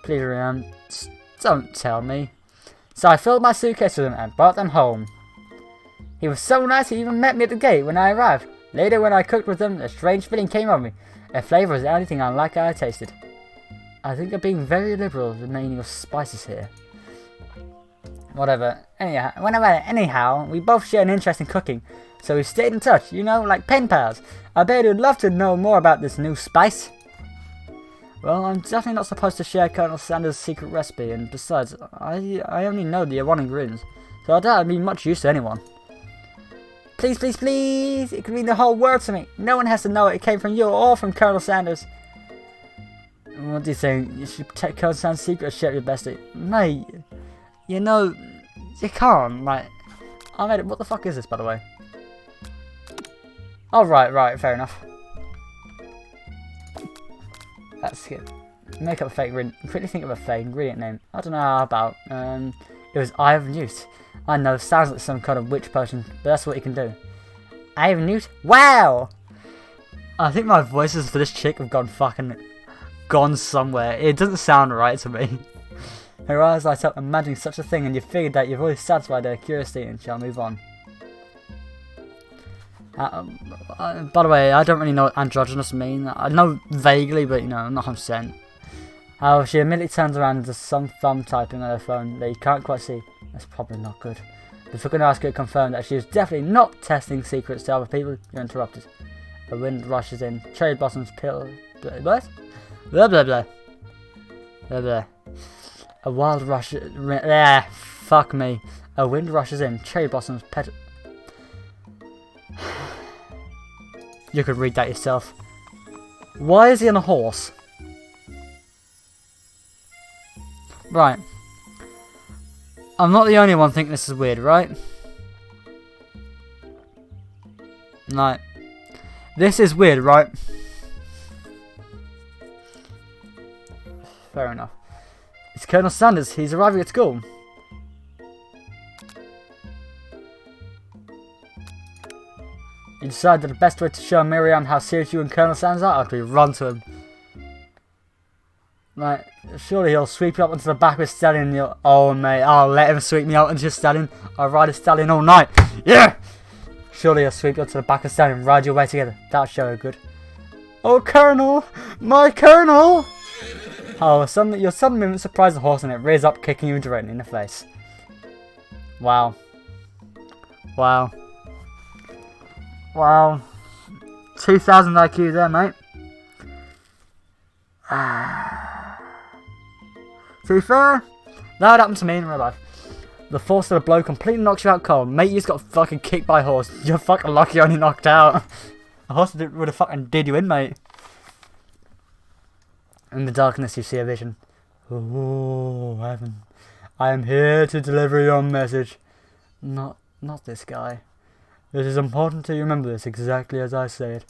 Please, Miriam, don't tell me. So I filled my suitcase with them and brought them home. He was so nice, he even met me at the gate when I arrived. Later, when I cooked with them, a strange feeling came over me. A flavour was anything unlike I had tasted. I think I'm being very liberal with the meaning of spices here. Whatever. Anyhow, we both share an interest in cooking, so we stayed in touch, you know, like pen pals. I bet you'd love to know more about this new spice. Well, I'm definitely not supposed to share Colonel Sanders' secret recipe, and besides, I only know the one ingredients, so I doubt I'd be much use to anyone. Please, please, please! It could mean the whole world to me. No one has to know it came from you or from Colonel Sanders. What do you think? You should protect Colonel Sanders' secret or share your bestie? Mate, you know, you can't, like... I made it. What the fuck is this, by the way? Oh, right, fair enough. That's good. Make up a fake ingredient. Quickly think of a fake ingredient name. I don't know how about. It was Eye of Newt. I know, sounds like some kind of witch potion, but that's what you can do. Eye of Newt? Wow! I think my voices for this chick have gone somewhere. It doesn't sound right to me. Her eyes light up imagining such a thing, and you figured that you've already satisfied her curiosity and shall move on. By the way, I don't really know what androgynous mean. I know vaguely, but you know, not 100%. However, she immediately turns around and does some thumb typing on her phone that you can't quite see. That's probably not good. Before going to ask her to confirm that she is definitely not testing secrets to other people, you're interrupted. A wind rushes in. Cherry blossoms peel. What? Blah blah blah. Blah blah. A wild rush. Fuck me. A wind rushes in. Cherry blossoms petal. You could read that yourself. Why is he on a horse? Right. I'm not the only one thinking this is weird, right? Right. This is weird, right? Fair enough. It's Colonel Sanders. He's arriving at school. You decide that the best way to show Miriam how serious you and Colonel Sanders are would be run to him. Right, surely he'll sweep you up onto the back of his stallion and you'll... Oh mate, I'll let him sweep me out onto his stallion. I'll ride a stallion all night. Yeah! Surely he'll sweep you up to the back of the stallion and ride your way together. That'll show her good. Oh Colonel! My Colonel! Oh, your sudden movement surprises the horse and it rears up, kicking you directly in the face. Wow. Wow. Wow. 2000 IQ there, mate. To be fair, that would happen to me in real life. The force of the blow completely knocks you out cold. Mate, you just got fucking kicked by a horse. You're fucking lucky you're only knocked out. A horse would have fucking did you in, mate. In the darkness you see a vision. Oh, heaven. I am here to deliver your message. Not this guy. It is important to remember this exactly as I say it.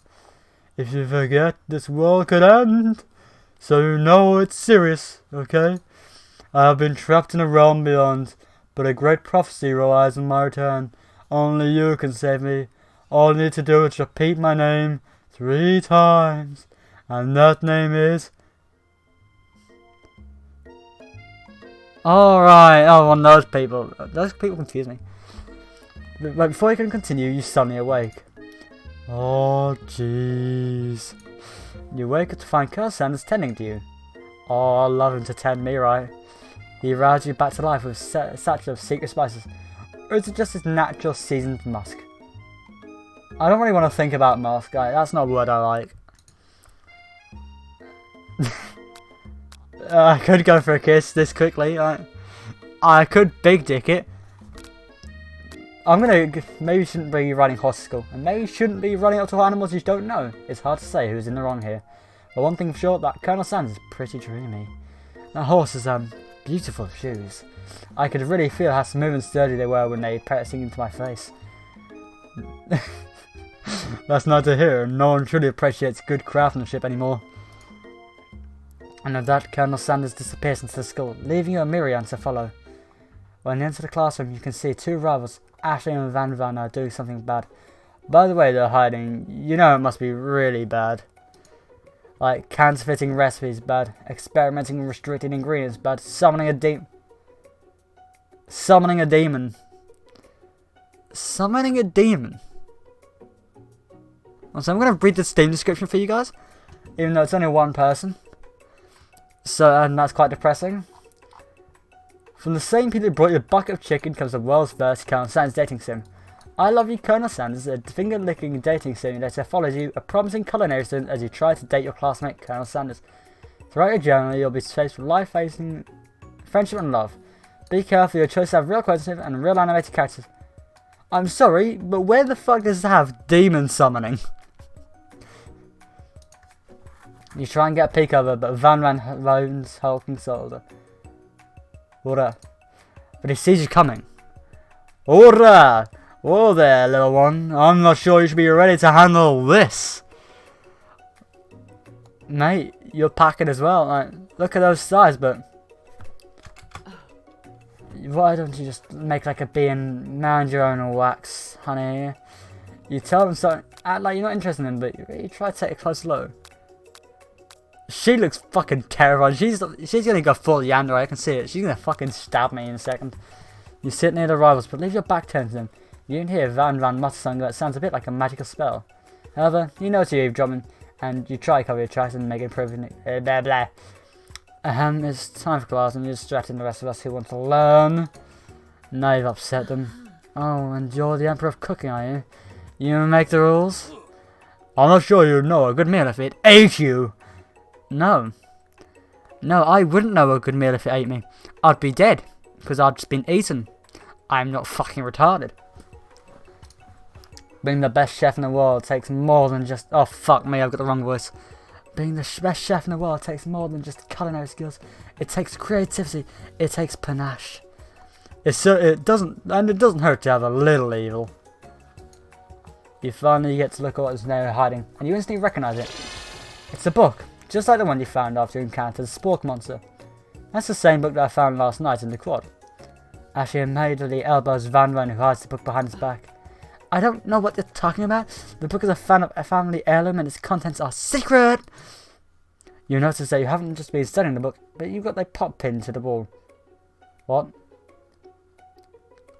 If you forget, this world could end. So you know it's serious, okay? I have been trapped in a realm beyond, but a great prophecy relies on my return. Only you can save me. All I need to do is repeat my name 3 times, and that name is... Alright, oh, one of those people. Those people confuse me. But before you can continue, you suddenly awake. Oh, jeez. You wake up to find Colonel Sanders tending to you. Oh, I love him to tend me, right? He rouses you back to life with a satchel of secret spices. Or is it just his natural seasoned musk? I don't really want to think about musk, that's not a word I like. I could go for a kiss this quickly. I could big dick it. Maybe you shouldn't be riding horse to school. And maybe you shouldn't be running up to animals you don't know. It's hard to say who's in the wrong here. But one thing for sure, that Colonel Sanders is pretty dreamy. That horse has beautiful shoes. I could really feel how smooth and sturdy they were when they pressing into my face. That's not to hear. No one truly appreciates good craftsmanship anymore. And with that, Colonel Sanders disappears into the school, leaving you and Miriam to follow. When you enter the classroom, you can see 2 rivals, Ashley and Van Van, are doing something bad. By the way they're hiding, you know it must be really bad. Like, counterfeiting recipes bad, experimenting with restricted ingredients bad, summoning a demon. Summoning a demon. So I'm going to read the Steam description for you guys, even though it's only 1 person. And that's quite depressing. From the same people who brought you a bucket of chicken comes the world's first Colonel Sanders dating sim. I Love You, Colonel Sanders, a finger-licking dating simulator, follows you, a promising culinary student, as you try to date your classmate, Colonel Sanders. Throughout your journey, you'll be faced with life-facing friendship and love. Be careful, your choices have real quantitative and real animated characters. I'm sorry, but where the fuck does it have demon summoning? You try and get a peek of her, but Van Van loans hulking shoulder. Ora. But he sees you coming. Ora! Whoa there, little one. I'm not sure you should be ready to handle this. Mate, you're packing as well. look at those thighs, but why don't you just make like a bee and mound your own wax, honey? You tell them something, act like you're not interested in them, but you try to take a close look. She looks fucking terrified. She's gonna go full Yandere, I can see it. She's gonna fucking stab me in a second. You sit near the rivals, but leave your back turned to them. You can hear Van mutter something that sounds a bit like a magical spell. However, you know you're eavesdropping, and you try to cover your tracks and make improvement. Blah blah. It's time for class, and you're distracting the rest of us who want to learn. Now you've upset them. Oh, and you're the Emperor of Cooking, are you? You make the rules? I'm not sure you'd know a good meal if it ate you. No. No, I wouldn't know a good meal if it ate me. I'd be dead, because I'd just been eaten. I'm not fucking retarded. Being the best chef in the world takes more than just... Oh, fuck me, I've got the wrong voice. Being the best chef in the world takes more than just culinary skills. It takes creativity. It takes panache. It doesn't hurt to have a little evil. You finally get to look at what's now hiding, and you instantly recognise it. It's a book, just like the one you found after you encountered the Spork monster. That's the same book that I found last night in the quad. Actually, made of the elbows of Van Ryn, who hides the book behind his back. I don't know what you're talking about. The book is a family heirloom and its contents are secret. You notice that you haven't just been studying the book, but you've got the pop pinned to the wall. What?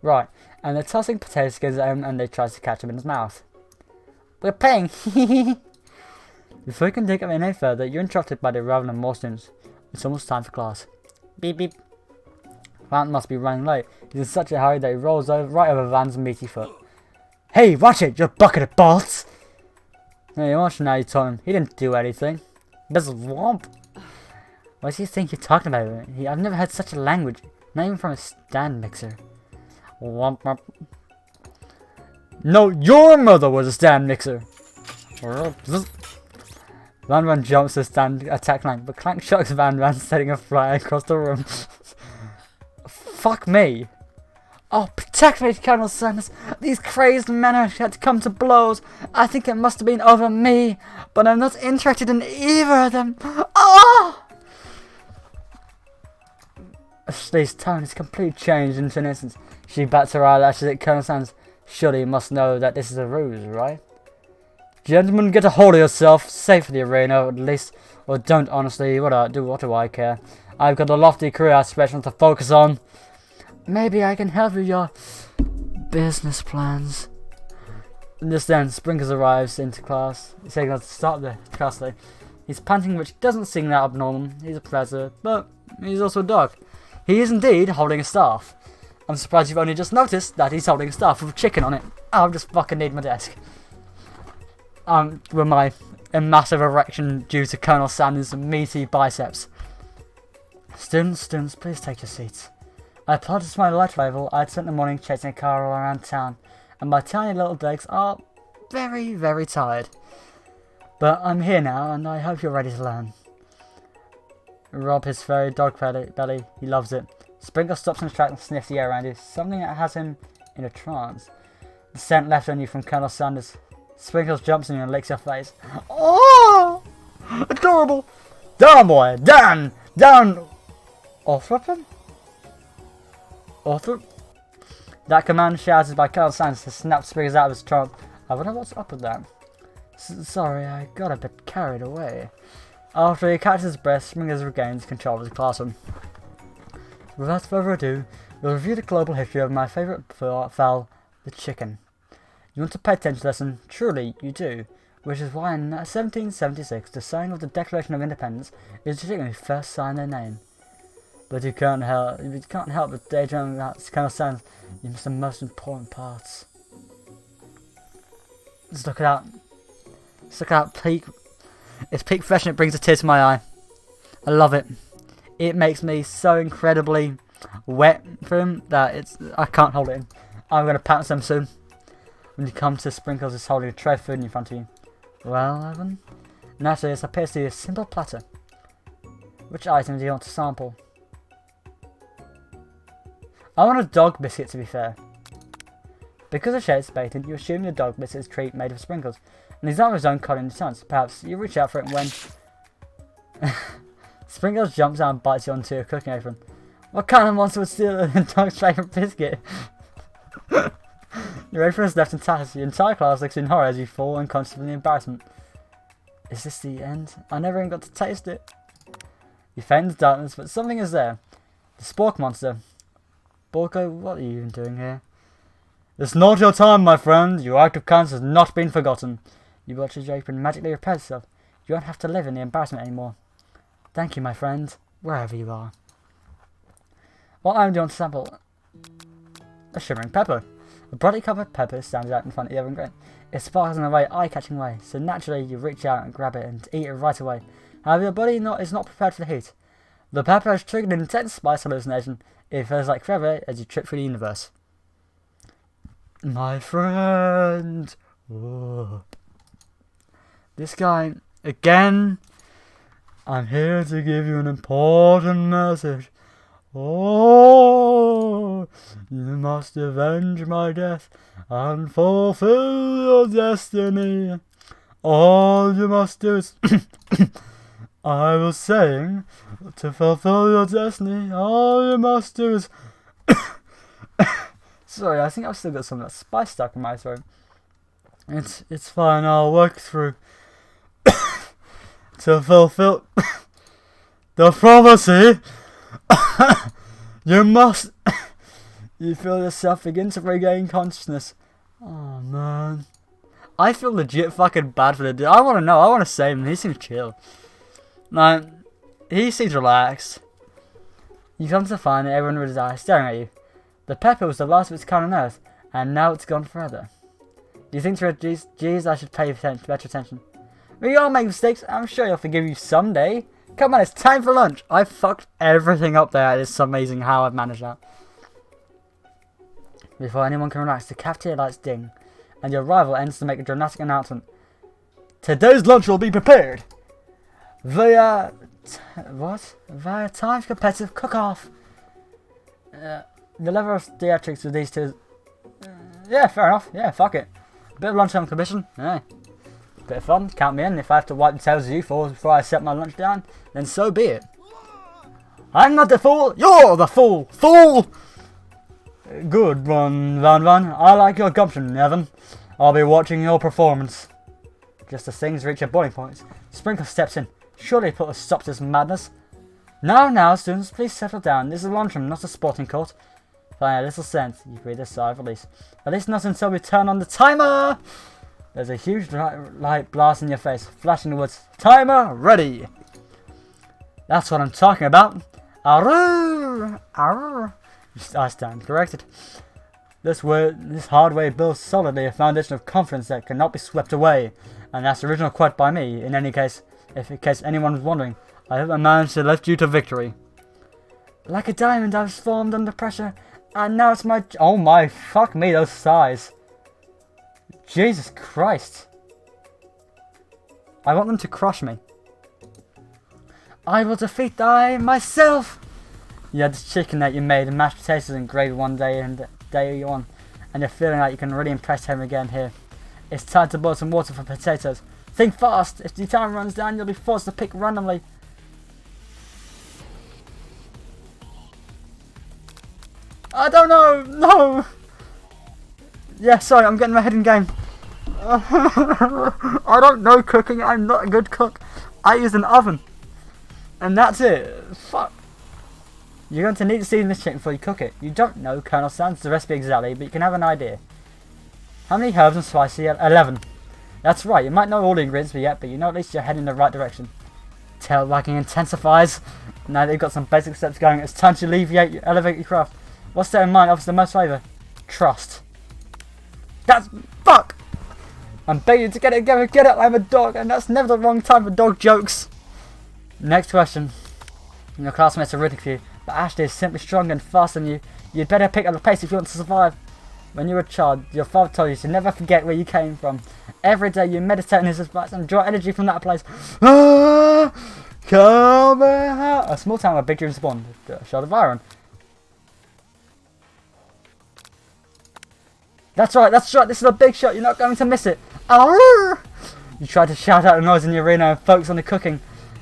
Right, and they're tossing potato skins at him and they try to catch him in his mouth. We're playing. Before you can dig up any further, you're interrupted by the arrival of more students. It's almost time for class. Beep beep. Van must be running late. He's in such a hurry that he rolls right over Van's meaty foot. Hey, watch it, you bucket of balls! Hey, watch now, you told him. He didn't do anything. This womp. What do you think you're talking about? I've never heard such a language. Not even from a stand mixer. Womp womp. No, your mother was a stand mixer. Van Ryn jumps to stand attack Clank, but Clank shocks Van Ryn, setting a fly across the room. Fuck me. Oh, protect me, Colonel Sanders. These crazed men had to come to blows. I think it must have been over me, but I'm not interested in either of them. Oh! Ashley's tone is completely changed into an instant. She bats her eyelashes at Colonel Sanders. Surely you must know that this is a ruse, right? Gentlemen, get a hold of yourself. Safe for the arena, at least. Or don't, honestly. What do I care? I've got a lofty career aspiration to focus on. Maybe I can help with your business plans. Just then, Sprinkles arrives into class. He's taking us to start the class day. He's panting, which doesn't seem that abnormal. He's a professor, but he's also a dog. He is indeed holding a staff. I'm surprised you've only just noticed that he's holding a staff with a chicken on it. I'll just fucking need my desk. With my massive erection due to Colonel Sanders' meaty biceps. Students, please take your seats. I applauded to my light rival. I had spent the morning chasing a car all around town, and my tiny little legs are very, very tired. But I'm here now, and I hope you're ready to learn. Rob his furry dog belly. He loves it. Sprinkle stops in his track and sniffs the air around you, something that has him in a trance. The scent left on you from Colonel Sanders. Sprinkles jumps on you and licks your face. Oh! Adorable! Down, boy! Down! Down! Orthropon? Orthrop? That command shouted by Colonel Sanders to snap Sprinkles out of his trance. I wonder what's up with that. Sorry, I got a bit carried away. After he catches his breath, Sprinkles regains control of his classroom. Without further ado, we'll review the global history of my favourite fowl, the chicken. You want to pay attention to this, and truly you do, which is why in 1776 the signing of the Declaration of Independence is the chicken who first signed their name. But you can't help but daydream about Colonel Sanders. You miss the most important parts. Just look at that peak. It's peak fresh and it brings a tear to my eye. I love it. It makes me so incredibly wet for him that I can't hold it in. I'm gonna pounce them soon. When you come to Sprinkles, is holding a tray of food in front of you. Well, Evan? Naturally, this appears to be a simple platter. Which item do you want to sample? I want a dog biscuit, to be fair. Because of Shade's baited, you assume your dog biscuit is a treat made of Sprinkles, and he's not of his own cotton chance. Perhaps you reach out for it when Sprinkles jumps out and bites you onto your cooking apron. What kind of monster would steal a dog's favourite biscuit? Your apron is left intact. The entire class looks in horror as you fall unconscious from the embarrassment. Is this the end? I never even got to taste it. You faint in the darkness, but something is there. The Spork monster. Borko, what are you even doing here? It's not your time, my friend. Your act of kindness has not been forgotten. You watch as your apron magically repairs itself. You won't have to live in the embarrassment anymore. Thank you, my friend, wherever you are. What item do you want to sample? A shimmering pepper. A brightly covered pepper stands out in front of the oven grate. It sparkles in a very eye-catching way, so naturally you reach out and grab it and eat it right away. However, your body is not prepared for the heat. The pepper has triggered an intense spice hallucination. It feels like forever as you trip through the universe. My friend! Whoa. This guy, again, I'm here to give you an important message. Oh, you must avenge my death and fulfill your destiny. All you must do is... I was saying, to fulfill your destiny, all you must do is... Sorry, I think I've still got some of that spice stuck in my throat. It's fine, I'll work through... to fulfill... the prophecy... You must... You feel yourself begin to regain consciousness. Oh, man. I feel legit fucking bad for the dude. I want to know. I want to save him. He seems chill. Like, he seems relaxed. You come to find that everyone with his eyes staring at you. The pepper was the last of its kind on Earth, and now it's gone forever. Do you think to geez, I should pay better attention? We all make mistakes. I'm sure he'll forgive you someday. Come on, it's time for lunch. I fucked everything up there. It's amazing how I've managed that. Before anyone can relax, the cafeteria lights ding, and your rival ends to make a dramatic announcement. Today's lunch will be prepared via Time's competitive cook-off. The level of theatrics with these two. Yeah, fair enough. Yeah, fuck it. A bit of lunchtime commission. Yeah. Bit of fun. Count me in. If I have to wipe the tails of you before I set my lunch down, then so be it. I'm not the fool. You're the fool. Fool! Good one, Van Van. I like your gumption, Evan. I'll be watching your performance. Just as things reach a boiling point, Sprinkle steps in. Surely put a stop to this madness. Now, students, please settle down. This is a lunchroom, not a sporting court. Fine, a little sense. You breathe a sigh of release. At least not until we turn on the timer! There's a huge light blast in your face, flashing the words, Timer ready! That's what I'm talking about. Arrrr! Arrrr! I stand corrected. This hardware builds solidly a foundation of confidence that cannot be swept away. And that's the original quote by me, in any case, if in case anyone was wondering. I hope I managed to lift you to victory. Like a diamond I was formed under pressure, and now it's my... Oh my, fuck me, those sighs. Jesus Christ. I want them to crush me. I will defeat myself! You had this chicken that you made and mashed potatoes and gravy one day and day on, and you're feeling like you can really impress him again here. It's time to boil some water for potatoes. Think fast! If the time runs down, you'll be forced to pick randomly. I don't know! No! Yeah, sorry, I'm getting my head in game. I don't know cooking, I'm not a good cook. I use an oven. And that's it. Fuck. You're going to need to season this chicken before you cook it. You don't know Colonel Sanders the recipe exactly, but you can have an idea. How many herbs and spices? 11. That's right, you might know all the ingredients yet, but you know at least you're heading in the right direction. Tail wagging intensifies. Now that you've got some basic steps going, it's time to elevate your craft. What's there in mind offers the most favour? Trust. That's... Fuck! I'm begging to get it together, get it, I'm a dog, and that's never the wrong time for dog jokes. Next question. Your classmates are rooting for you, but Ashley is simply stronger and faster than you. You'd better pick up the pace if you want to survive. When you were a child, your father told you to never forget where you came from. Every day you meditate on his advice and draw energy from that place. Ah, come out. A small town where big dreams spawn. The shot of iron. That's right, this is a big shot, you're not going to miss it. You try to shout out the noise in the arena and focus on the cooking.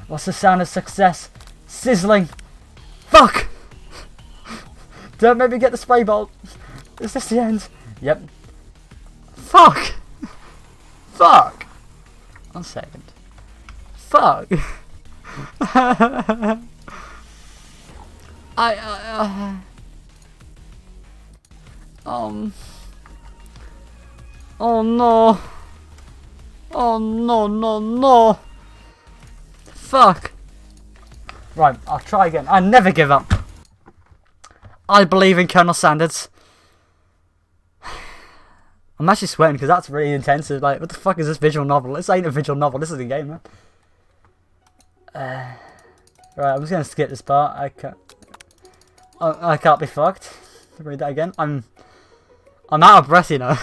What's the sound of success? Sizzling. Fuck! Don't make me get the spray bolt. Is this the end? Yep. Fuck! Fuck! 1 second. Fuck! Oh no! Oh no, no, no! Fuck! Right, I'll try again. I never give up. I believe in Colonel Sanders. I'm actually sweating because that's really intense. Like, what the fuck is this visual novel? This ain't a visual novel. This is a game, man. Right, I'm just gonna skip this part. I can't be fucked. Read that again. I'm out of breath, you know.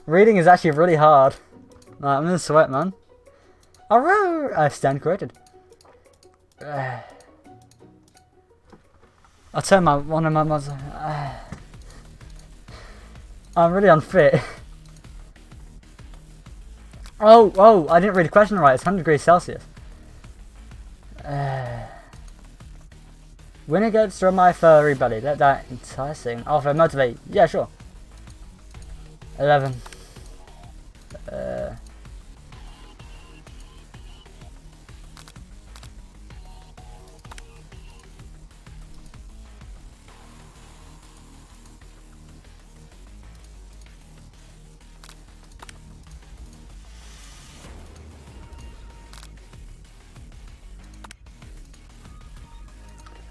Reading is actually really hard. Right, I'm gonna sweat, man. I stand corrected. I'll turn one of my mods. I'm really unfit. Oh, I didn't read the question right. It's 100 degrees Celsius. Winner gets from my furry buddy. Let that enticing offer motivate. Yeah, sure. 11.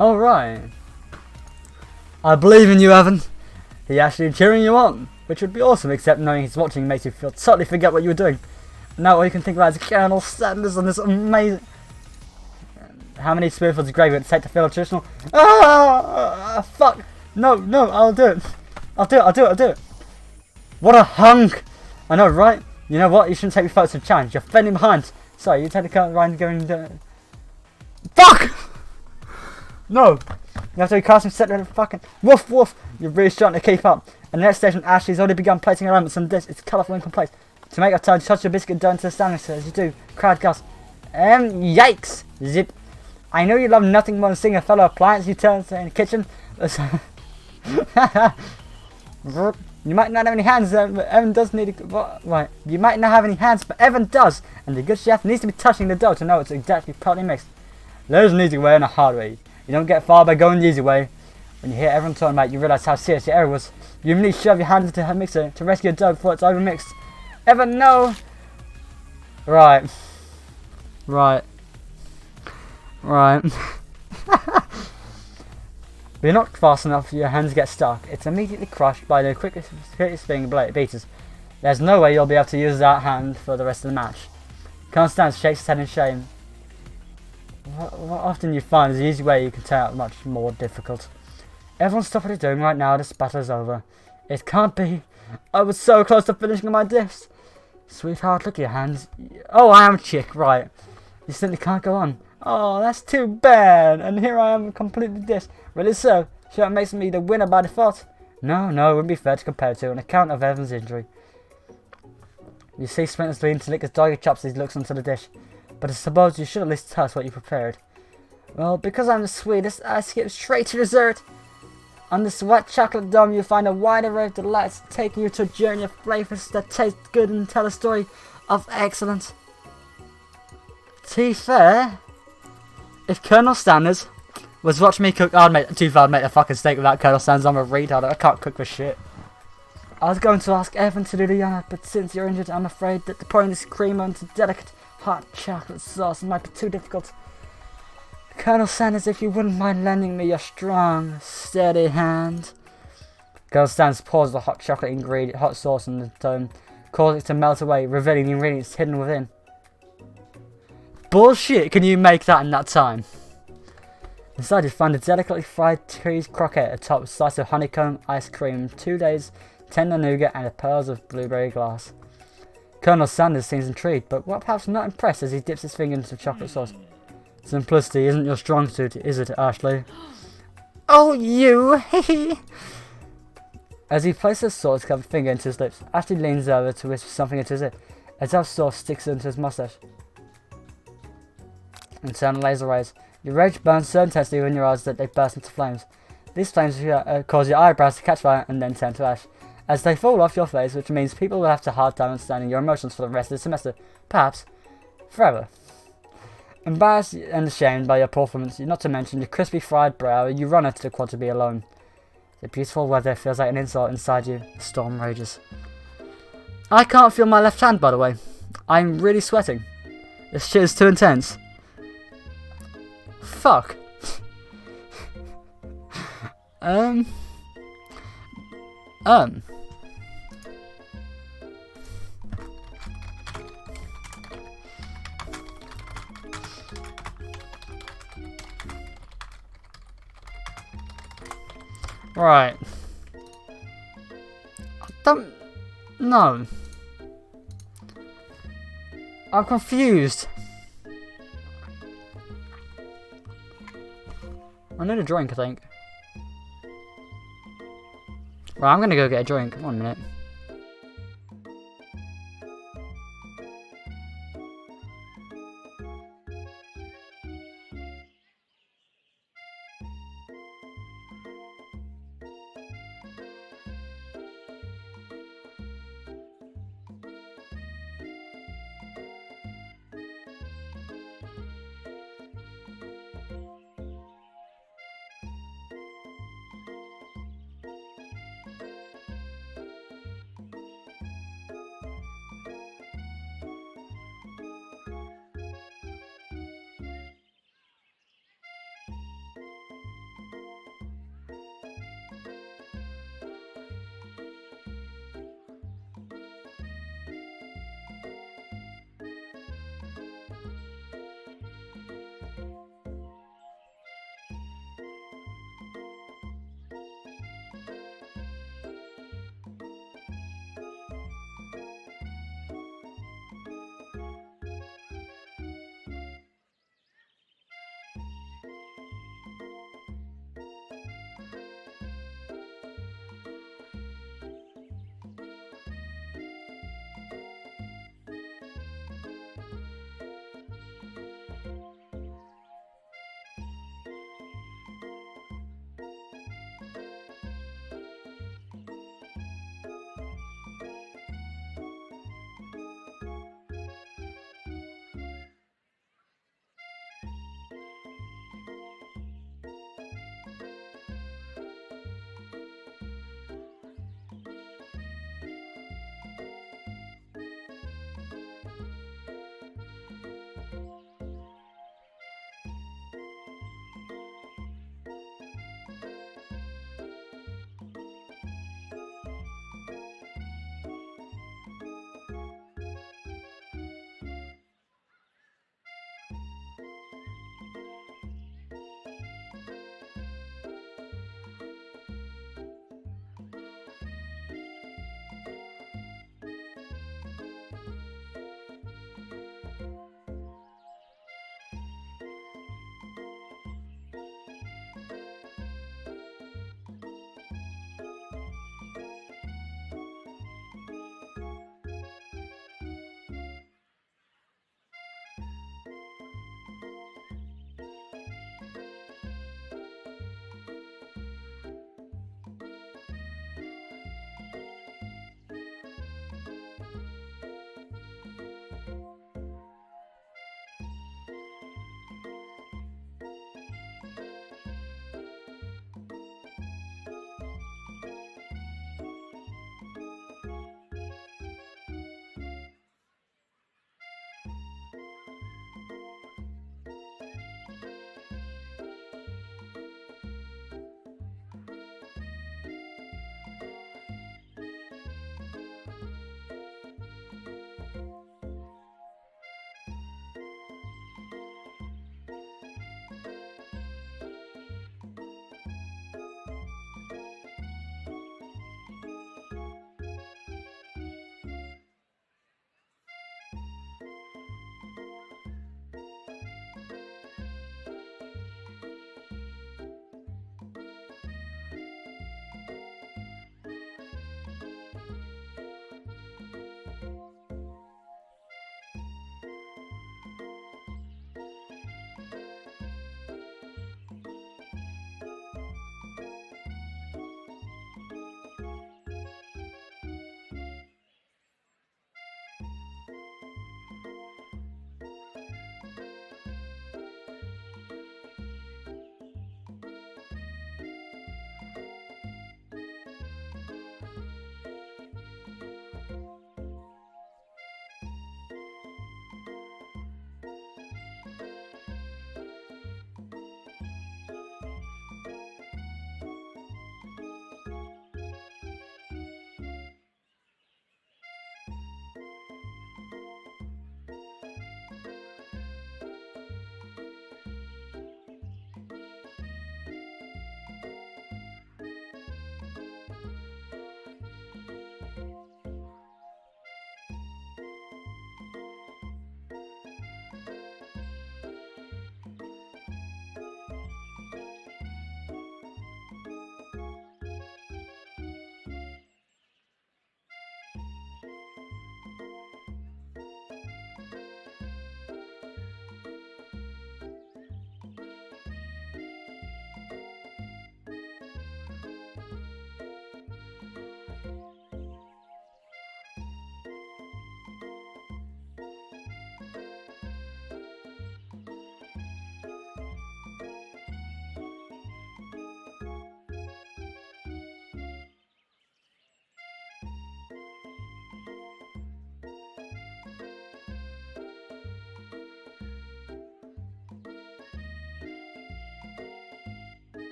Alright. I believe in you, Evan. He's actually cheering you on, which would be awesome, except knowing he's watching makes you feel totally forget what you were doing. Now all you can think about is Colonel Sanders and this amazing... How many spoonfuls of gravy would it take to feel traditional? Fuck! No, I'll do it. I'll do it. What a hunk! I know, right? You know what? You shouldn't take me photos of the challenge. You're fending behind. Sorry, you take the car around going... Fuck! No! You have to be casting set to fucking woof woof. You're really starting to keep up. And the next station, Ashley's already begun plating her elements on this. It's colourful and complete. To make a time, touch your biscuit down to the standing as you do. Crowd gasp. Yikes! Zip. I know you love nothing more than seeing a fellow appliance you turn in the kitchen. You might not have any hands, but Evan does need a... Right. You might not have any hands, but Evan does. And the good chef needs to be touching the dough to know it's exactly properly mixed. There's an easy way and a hard way. You don't get far by going the easy way. When you hear everyone talking about it, you realise how serious your error was. You really shove your hand into her mixer to rescue the dough before it's overmixed. Evan, no! Right. But you're not fast enough, your hands get stuck. It's immediately crushed by the quickest finger beaters. There's no way you'll be able to use that hand for the rest of the match. Constance shakes his head in shame. What often you find is the easy way you can turn out much more difficult. Everyone stop what you're doing right now, this battle is over. It can't be. I was so close to finishing my dish. Sweetheart, look at your hands. Oh, I am a chick, right. You simply can't go on. Oh, that's too bad. And here I am completely dished. Really so? Sure it makes me the winner by default? No, it wouldn't be fair to compare to on account of Evan's injury. You see Splinter's lean to lick his doggy chops as he looks onto the dish. But I suppose you should at least tell us what you prepared. Well, because I'm the sweetest, I skip straight to dessert. On this white chocolate dome, you'll find a wide array of delights, taking you to a journey of flavors that taste good and tell a story of excellence. To be fair, if Colonel Sanders was watching me cook, I'd make a fucking steak without Colonel Sanders. I'm a retard. I can't cook for shit. I was going to ask Evan to do the honor, but since you're injured, I'm afraid that the pouring this cream onto delicate hot chocolate sauce might be too difficult. Colonel Sanders, if you wouldn't mind lending me your strong, steady hand. Colonel Sanders pours the hot chocolate hot sauce on the dome, causing it to melt away, revealing the ingredients hidden within. Bullshit, can you make that in that time? Inside you find a delicately fried cheese croquette atop a slice of honeycomb ice cream, 2 days, tender nougat and a pearls of blueberry glass. Colonel Sanders seems intrigued, but perhaps not impressed as he dips his finger into the chocolate sauce. Simplicity isn't your strong suit, is it, Ashley? Oh, you! Hehe! As he places his sauce-covered finger into his lips, Ashley leans over to whisper something into his ear. A dark sauce sticks into his mustache. Internal laser rays. Your rage burns so intensely in your eyes that they burst into flames. These flames cause your eyebrows to catch fire and then turn to ash, as they fall off your face, which means people will have a hard time understanding your emotions for the rest of the semester. Perhaps forever. Embarrassed and ashamed by your performance, not to mention your crispy fried brow, you run into the quad to be alone. The beautiful weather feels like an insult inside you. The storm rages. I can't feel my left hand, by the way. I'm really sweating. This shit is too intense. Fuck. Right. I don't know. I'm confused. I need a drink, I think. Right, I'm gonna go get a drink. 1 minute.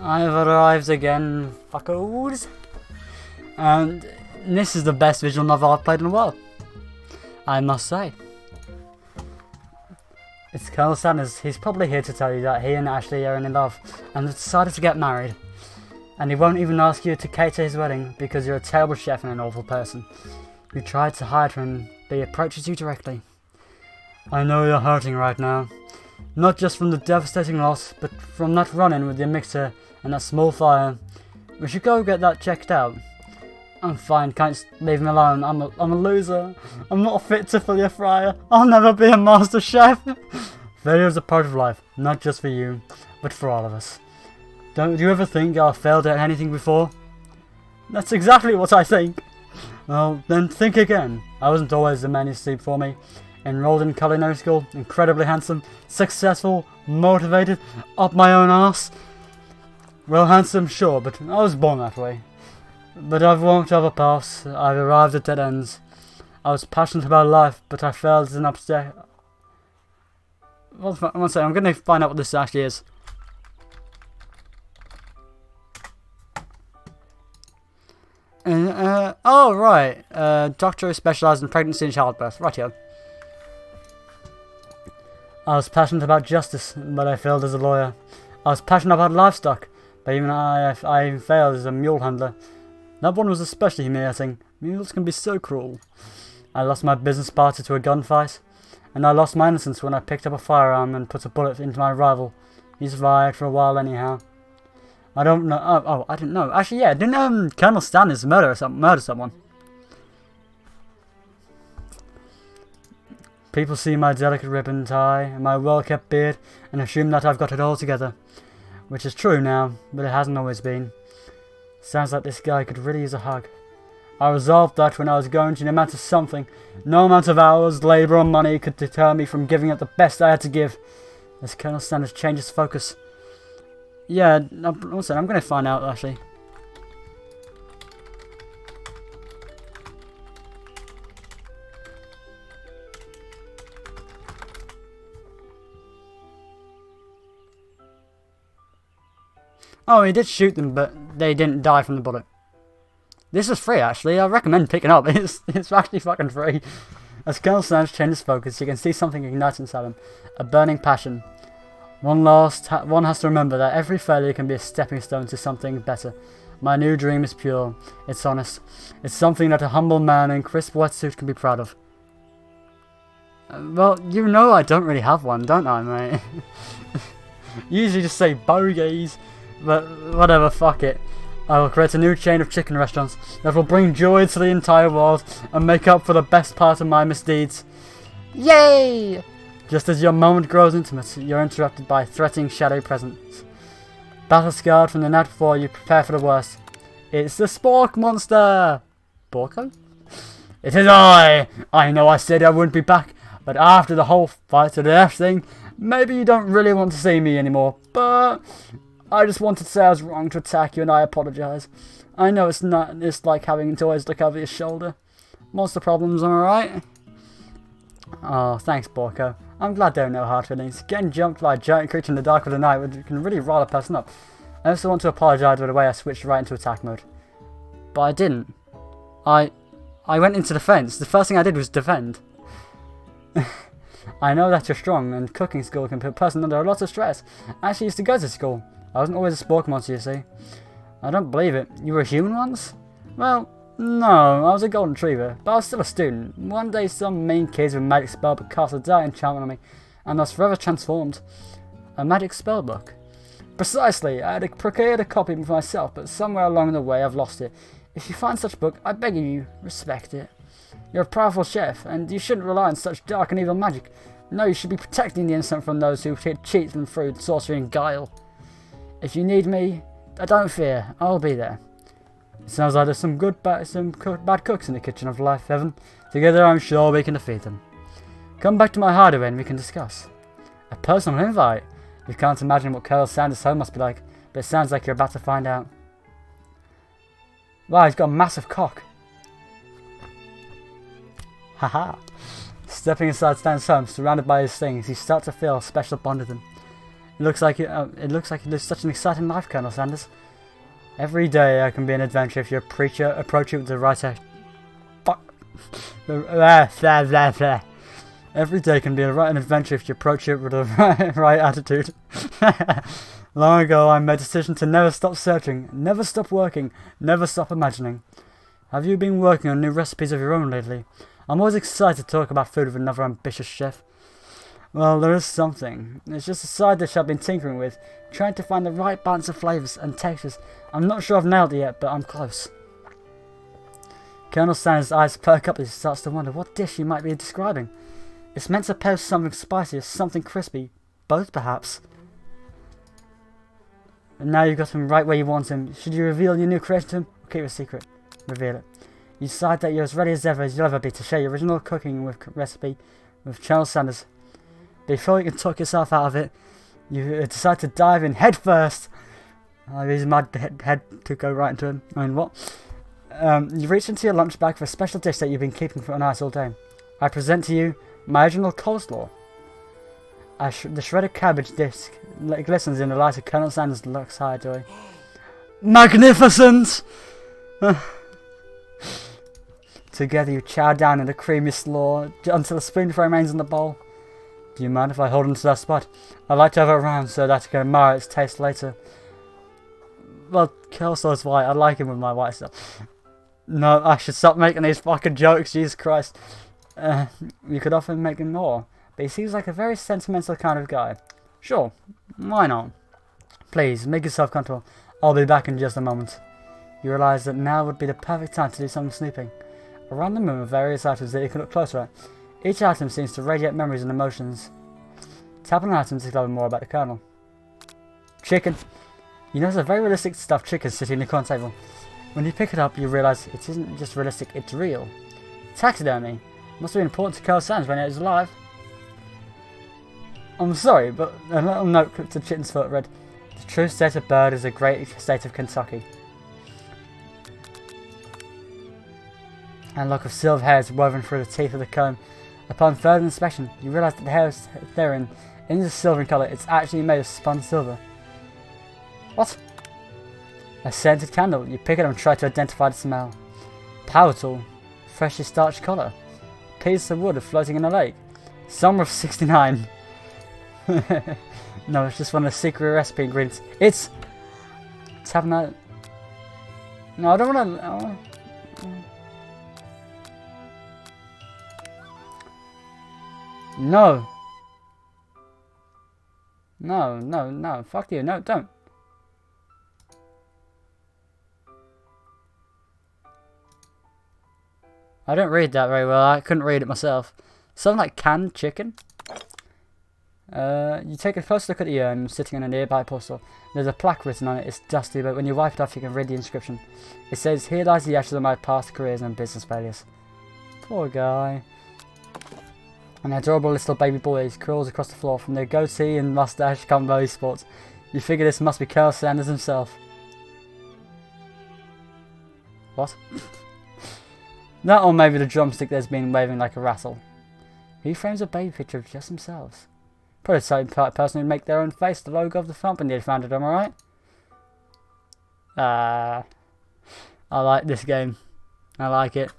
I've arrived again, fuckos. And this is the best visual novel I've played in a while, I must say. It's Colonel Sanders. He's probably here to tell you that he and Ashley are in love and have decided to get married. And he won't even ask you to cater his wedding because you're a terrible chef and an awful person. You tried to hide from him, but he approaches you directly. I know you're hurting right now. Not just from the devastating loss, but from that run-in with your mixer and that small fire. We should go get that checked out. I'm fine, can't just leave me alone. I'm a loser. I'm not fit to fill your fryer. I'll never be a master chef. Failure is a part of life, not just for you, but for all of us. Don't you ever think I've failed at anything before? That's exactly what I think. Well, then think again. I wasn't always the man you see for me. Enrolled in culinary school, incredibly handsome, successful, motivated, up my own arse. Well, handsome, sure, but I was born that way. But I've walked other paths, I've arrived at dead ends. I was passionate about life, but I failed as an obstacle. One second, I'm going to find out what this actually is. Oh, right. Doctor who specialises in pregnancy and childbirth. Right here. I was passionate about justice, but I failed as a lawyer. I was passionate about livestock, but even I failed as a mule handler. That one was especially humiliating. Mules can be so cruel. I lost my business partner to a gunfight, and I lost my innocence when I picked up a firearm and put a bullet into my rival. He survived for a while anyhow. I don't know. Oh, I didn't know. Actually, yeah, didn't Colonel Sanders murder someone? People see my delicate ribbon tie and my well-kept beard and assume that I've got it all together. Which is true now, but it hasn't always been. Sounds like this guy could really use a hug. I resolved that when I was going to, no matter something, no amount of hours, labour or money could deter me from giving it the best I had to give. As Colonel Sanders changes focus. Yeah, also, I'm going to find out actually. Oh, he did shoot them, but they didn't die from the bullet. This is free, actually. I recommend picking up. It's actually fucking free. As Colonel Sanders changes focus, you can see something ignite inside him. A burning passion. One has to remember that every failure can be a stepping stone to something better. My new dream is pure. It's honest. It's something that a humble man in crisp wetsuit can be proud of. Well, you know I don't really have one, don't I, mate? Usually just say bogeys. But whatever, fuck it. I will create a new chain of chicken restaurants that will bring joy to the entire world and make up for the best part of my misdeeds. Yay! Just as your moment grows intimate, you're interrupted by a threatening shadow presence. Battle scarred from the night before, you prepare for the worst. It's the Spork monster! Borko? It is I! I know I said I wouldn't be back, but after the whole fight to the death thing, maybe you don't really want to see me anymore, but I just wanted to say I was wrong to attack you and I apologise. I know it's like having to always look over your shoulder. Monster problems, am I right? Oh, thanks, Borko. I'm glad there are no hard feelings. Getting jumped by a giant creature in the dark of the night can really rile a person up. I also want to apologise for the way I switched right into attack mode. But I didn't. I went into defence. The first thing I did was defend. I know that you're strong, and cooking school can put a person under a lot of stress. I actually used to go to school. I wasn't always a Spork monster, you see. I don't believe it. You were a human once? Well, no, I was a golden retriever, but I was still a student. One day some mean kids with a magic spellbook cast a dire enchantment on me, and I was forever transformed. A magic spellbook? Precisely, I had procured a copy for myself, but somewhere along the way I've lost it. If you find such a book, I beg of you, respect it. You're a powerful chef, and you shouldn't rely on such dark and evil magic. No, you should be protecting the innocent from those who cheat them through sorcery and guile. If you need me, don't fear, I'll be there. It sounds like there's some bad cooks in the kitchen of life, Evan. Together I'm sure we can defeat them. Come back to my hideaway and we can discuss. A personal invite? You can't imagine what Colonel Sanders' home must be like, but it sounds like you're about to find out. Wow, he's got a massive cock. Haha. Stepping inside Stan's home, surrounded by his things, you start to feel a special bond with him. It looks like you live such an exciting life, Colonel Sanders. Every day I can be an adventure if you approach it with the right Every day can be an adventure if you approach it with the right attitude. Long ago I made a decision to never stop searching, never stop working, never stop imagining. Have you been working on new recipes of your own lately? I'm always excited to talk about food with another ambitious chef. Well, there is something. It's just a side dish I've been tinkering with, trying to find the right balance of flavours and textures. I'm not sure I've nailed it yet, but I'm close. Colonel Sanders' eyes perk up as he starts to wonder what dish he might be describing. It's meant to post something spicy or something crispy. Both, perhaps. And now you've got him right where you want him. Should you reveal your new creation to him, or keep it a secret? Reveal it. You decide that you're as ready as ever as you'll ever be to share your original cooking recipe with Colonel Sanders. Before you can talk yourself out of it, you decide to dive in head first. I use my head to go right into him. I mean, what? You reach into your lunch bag for a special dish that you've been keeping for ice all day. I present to you my original coleslaw. The shredded cabbage disc glistens in the light of Colonel Sanders' looks high joy. Magnificent! Together you chow down in the creamy slaw until a spoonful remains in the bowl. Do you mind if I hold onto that spot? I like to have it around so that I can admire its taste later. Well, coleslaw's white. I like him with my white stuff. No, I should stop making these fucking jokes, Jesus Christ. You could often make him more, but he seems like a very sentimental kind of guy. Sure, why not? Please, make yourself comfortable. I'll be back in just a moment. You realise that now would be the perfect time to do some snooping. Around the room are various items that you can look closer at. Each item seems to radiate memories and emotions. Tap on an item to discover more about the Colonel. Chicken. You notice a very realistic stuffed chicken sitting in the corner table. When you pick it up, you realise it isn't just realistic, it's real. Taxidermy. Must have been important to Colonel Sanders when he was alive. I'm sorry, but a little note clipped to Chitten's foot read, "The true state of bird is the great state of Kentucky." And a lock of silver hair is woven through the teeth of the comb. Upon further inspection, you realise that the hair therein isn't silver in colour, it's actually made of spun silver. What? A scented candle. You pick it up and try to identify the smell. Power tool. Freshly starched collar. Piece of wood floating in a lake. Summer of '69. No, it's just one of the secret recipe ingredients. It's tabernacle. No, I don't want to. No. No, no, no. Fuck you. No, don't. I don't read that very well. I couldn't read it myself. Something like canned chicken. You take a close look at the urn sitting on a nearby pedestal. There's a plaque written on it. It's dusty, but when you wipe it off, you can read the inscription. It says, "Here lies the ashes of my past careers and business failures." Poor guy. An adorable little baby boy crawls across the floor. From their goatee and mustache come belly spots. You figure this must be Colonel Sanders himself. What? That or maybe the drumstick that's been waving like a rattle. He frames a baby picture of just themselves. Probably the same person who'd make their own face the logo of the company they founded, am I right? I like this game. I like it.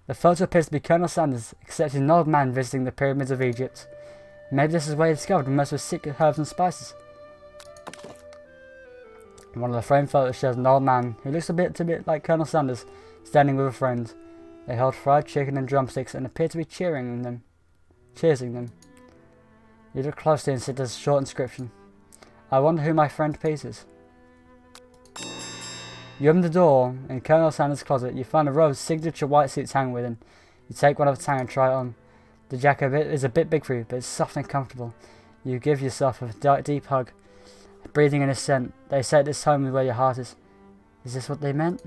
The photo appears to be Colonel Sanders, except he's an old man visiting the pyramids of Egypt. Maybe this is where he discovered most of his secret herbs and spices. One of the framed photos shows an old man who looks a bit like Colonel Sanders, standing with a friend. They hold fried chicken and drumsticks and appear to be cheersing them. You look closely and see there's a short inscription. "I wonder who my friend Pete is." You open the door in Colonel Sanders' closet. You find a row of signature white suits hanging within. You take one of a tang and try it on. The jacket is a bit big for you, but it's soft and comfortable. You give yourself a deep hug, breathing in his scent. They say this home is where your heart is. Is this what they meant?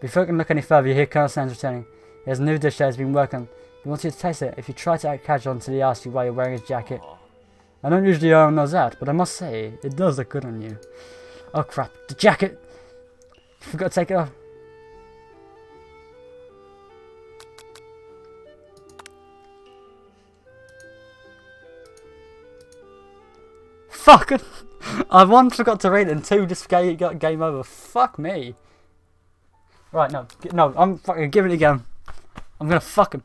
Before you can look any further, you hear Colonel Sanders returning. He has a new dish that has been working on. He wants you to taste it. If you try to act casual until he asks you why you're wearing his jacket. I don't usually iron those out, but I must say, it does look good on you. Oh crap, the jacket! Forgot to take it off. fucking... I one forgot to read it and two just got game over. Fuck me. Right, no, I'm fucking giving it again. I'm gonna fuck him.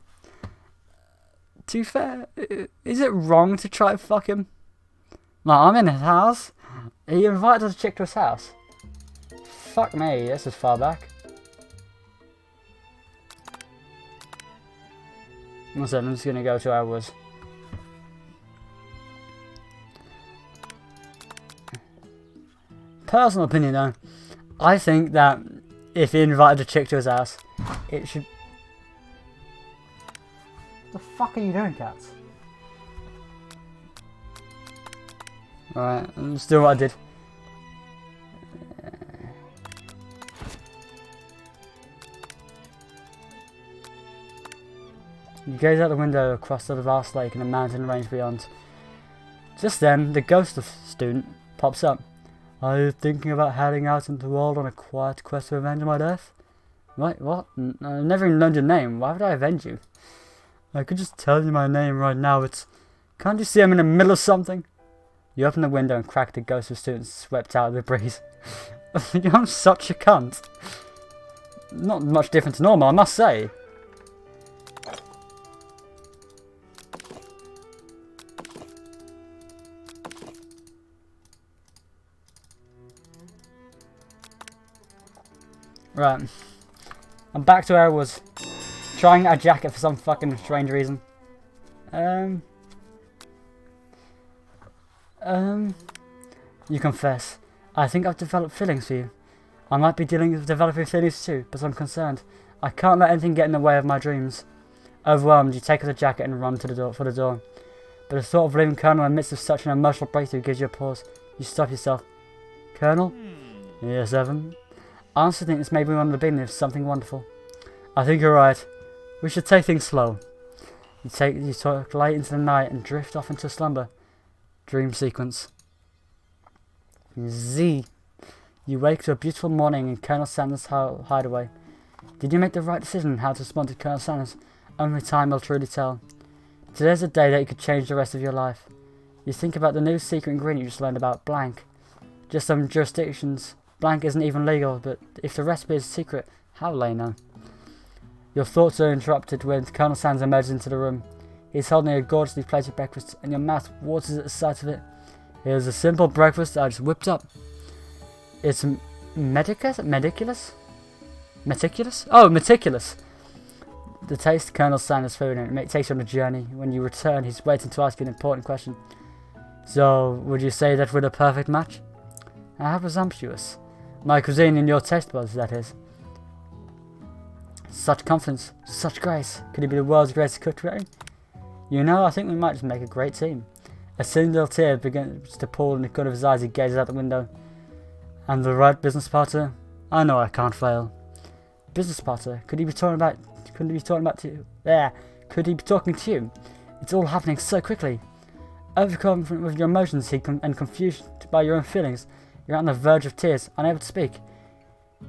To be fair, is it wrong to try to fuck him? Like, I'm in his house. He invited a chick to his house. Fuck me, this is far back. One second, I'm just gonna go to where I was. Personal opinion though, I think that if he invited a chick to his house, it should... What the fuck are you doing, cats? Alright, let's do what I did. You gaze out the window across the vast lake and the mountain range beyond. Just then, the ghost of student pops up. Are you thinking about heading out into the world on a quiet quest to avenge my death? Wait, what? I've never even learned your name. Why would I avenge you? I could just tell you my name right now. Can't you see I'm in the middle of something? You open the window and crack the ghost of student swept out of the breeze. You're such a cunt. Not much different to normal, I must say. Right, I'm back to where I was, trying a jacket for some fucking strange reason. You confess. I think I've developed feelings for you. I might be dealing with developing feelings too, but I'm concerned. I can't let anything get in the way of my dreams. Overwhelmed, you take off the jacket and run to the door for the door. But the thought of leaving Colonel in the midst of such an emotional breakthrough gives you a pause. You stop yourself. Colonel? Yes, Evan? I honestly think this may be one of the beginning of something wonderful. I think you're right. We should take things slow. You talk late into the night and drift off into slumber. Dream sequence. Z. You wake to a beautiful morning in Colonel Sanders' hideaway. Did you make the right decision in how to respond to Colonel Sanders? Only time will truly tell. Today's a day that you could change the rest of your life. You think about the new secret ingredient you just learned about, blank. Just some jurisdictions. Blank isn't even legal, but if the recipe is secret, how will they know? Your thoughts are interrupted when Colonel Sanders emerges into the room. He's holding a gorgeously plated breakfast, and your mouth waters at the sight of it. It is a simple breakfast I just whipped up. It's meticulous? Oh, meticulous! The taste Colonel Sanders' food, and it takes you on a journey. When you return, he's waiting to ask you an important question. So, would you say that we're the perfect match? How presumptuous. My cuisine in your taste buds, that is. Such confidence, such grace. Could he be the world's greatest cook, really? You know, I think we might just make a great team. A single tear begins to pour in the corner of his eyes. He gazes out the window. And the right business partner? I know I can't fail. Business partner? Could he be talking to you? It's all happening so quickly. Overcome with your emotions and confused by your own feelings, you're on the verge of tears, unable to speak.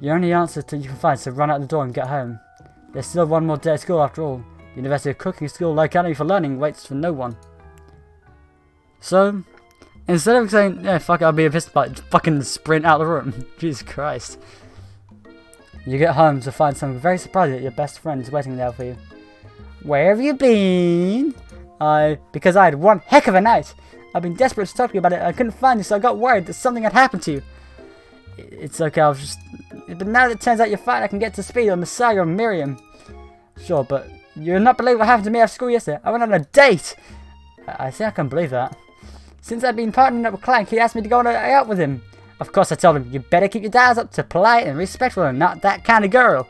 Your only answer you can find is to run out the door and get home. There's still one more day of school after all. The University of Cooking School Locality for Learning waits for no one. So, instead of saying, yeah, fuck it, I'll be a pissed by fucking sprint out the room. Jesus Christ. You get home to find something very surprising that your best friend's waiting there for you. Where have you been? Because I had one heck of a night. I've been desperate to talk to you about it. I couldn't find you, so I got worried that something had happened to you. It's okay, I was just... But now that it turns out you're fine, I can get to speed on the saga of Miriam. Sure, but you'll not believe what happened to me after school yesterday. I went on a date. I think I can believe that. Since I'd been partnering up with Clank, he asked me to go on a day out with him. Of course, I told him, you better keep your dials up to polite and respectful and not that kind of girl.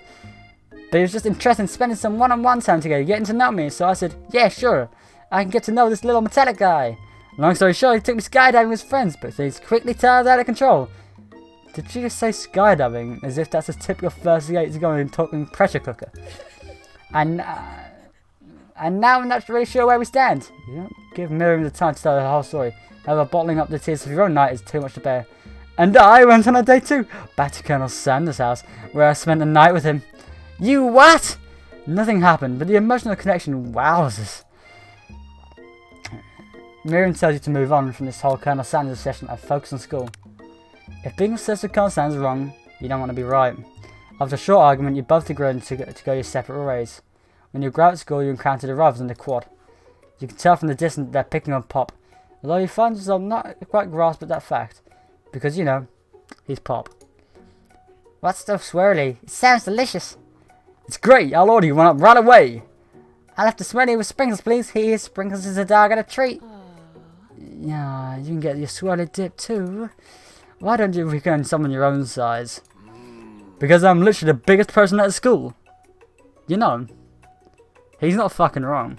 But he was just interested in spending some one-on-one time together, getting to know me, so I said, yeah, sure. I can get to know this little metallic guy. Long story short, he took me skydiving with his friends, but things quickly turned out of control. Did you just say skydiving, as if that's a typical first date to go and talking pressure cooker? And now I'm not really sure where we stand. You don't give Miriam the time to tell her whole story. However, bottling up the tears of your own night is too much to bear. And I went on a date too, back to Colonel Sanders' house, where I spent the night with him. You what? Nothing happened, but the emotional connection wows us. Miriam tells you to move on from this whole Colonel Sanders session and focus on school. If being obsessed with Colonel Sanders is wrong, you don't want to be right. After a short argument, you both agree to go your separate ways. When you grow up at school, you encounter the rivals in the quad. You can tell from the distance they're picking on Pop, although you find yourself not quite grasp at that fact, because you know, he's Pop. What's so swirly? It sounds delicious. It's great, I'll order you one up right away. I'll have to swirly with sprinkles, please. Here, sprinkles is a dog and a treat. Yeah, you can get your swirly dip too. Why don't you recommend someone your own size? Because I'm literally the biggest person at school. You know, he's not fucking wrong.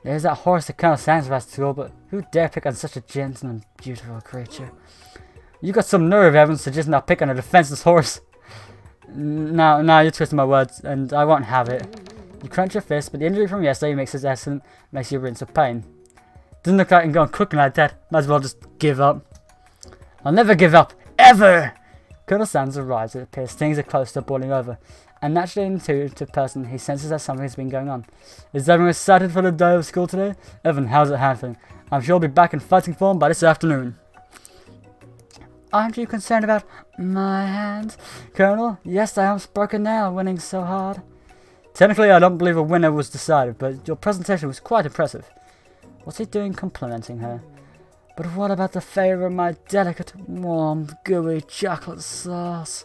There's that horse that Colonel Sanders has at school, but who dare pick on such a gentle and beautiful creature? You got some nerve, Evans, to just not pick on a defenseless horse. Now you're twisting my words, and I won't have it. You crunch your fist, but the injury from yesterday makes it excellent, makes you rinse of pain. Doesn't look like I'm going cooking like that. Might as well just give up. I'll never give up, ever! Colonel Sanders arrives. It appears things are close to boiling over, and naturally into a person, he senses that something has been going on. Is everyone excited for the day of school today? Evan, how's it happening? I'm sure I'll be back in fighting form by this afternoon. Aren't you concerned about my hand, Colonel? Yes, I almost broke a nail winning so hard. Technically, I don't believe a winner was decided, but your presentation was quite impressive. What's he doing complimenting her? But what about the flavour of my delicate, warm, gooey chocolate sauce?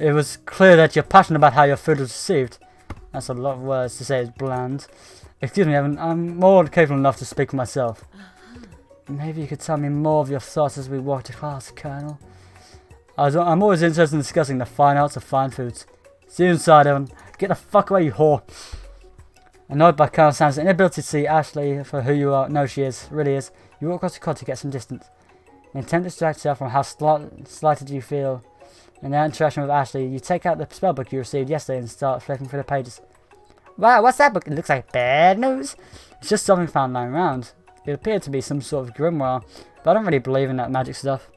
It was clear that you're passionate about how your food was received. That's a lot of words to say it's bland. Excuse me, Evan, I'm more than capable enough to speak for myself. Maybe you could tell me more of your thoughts as we walk to class, Colonel. I'm always interested in discussing the fine arts of fine foods. See you inside, Evan. Get the fuck away, you whore. Annoyed by Colonel Sanders' inability to see Ashley for who you are, no she is, really is, you walk across the quad to get some distance. In an attempt to distract yourself from how slighted you feel in that interaction with Ashley, you take out the spellbook you received yesterday and start flipping through the pages. Wow, what's that book? It looks like bad news. It's just something found lying around. It appeared to be some sort of grimoire, but I don't really believe in that magic stuff.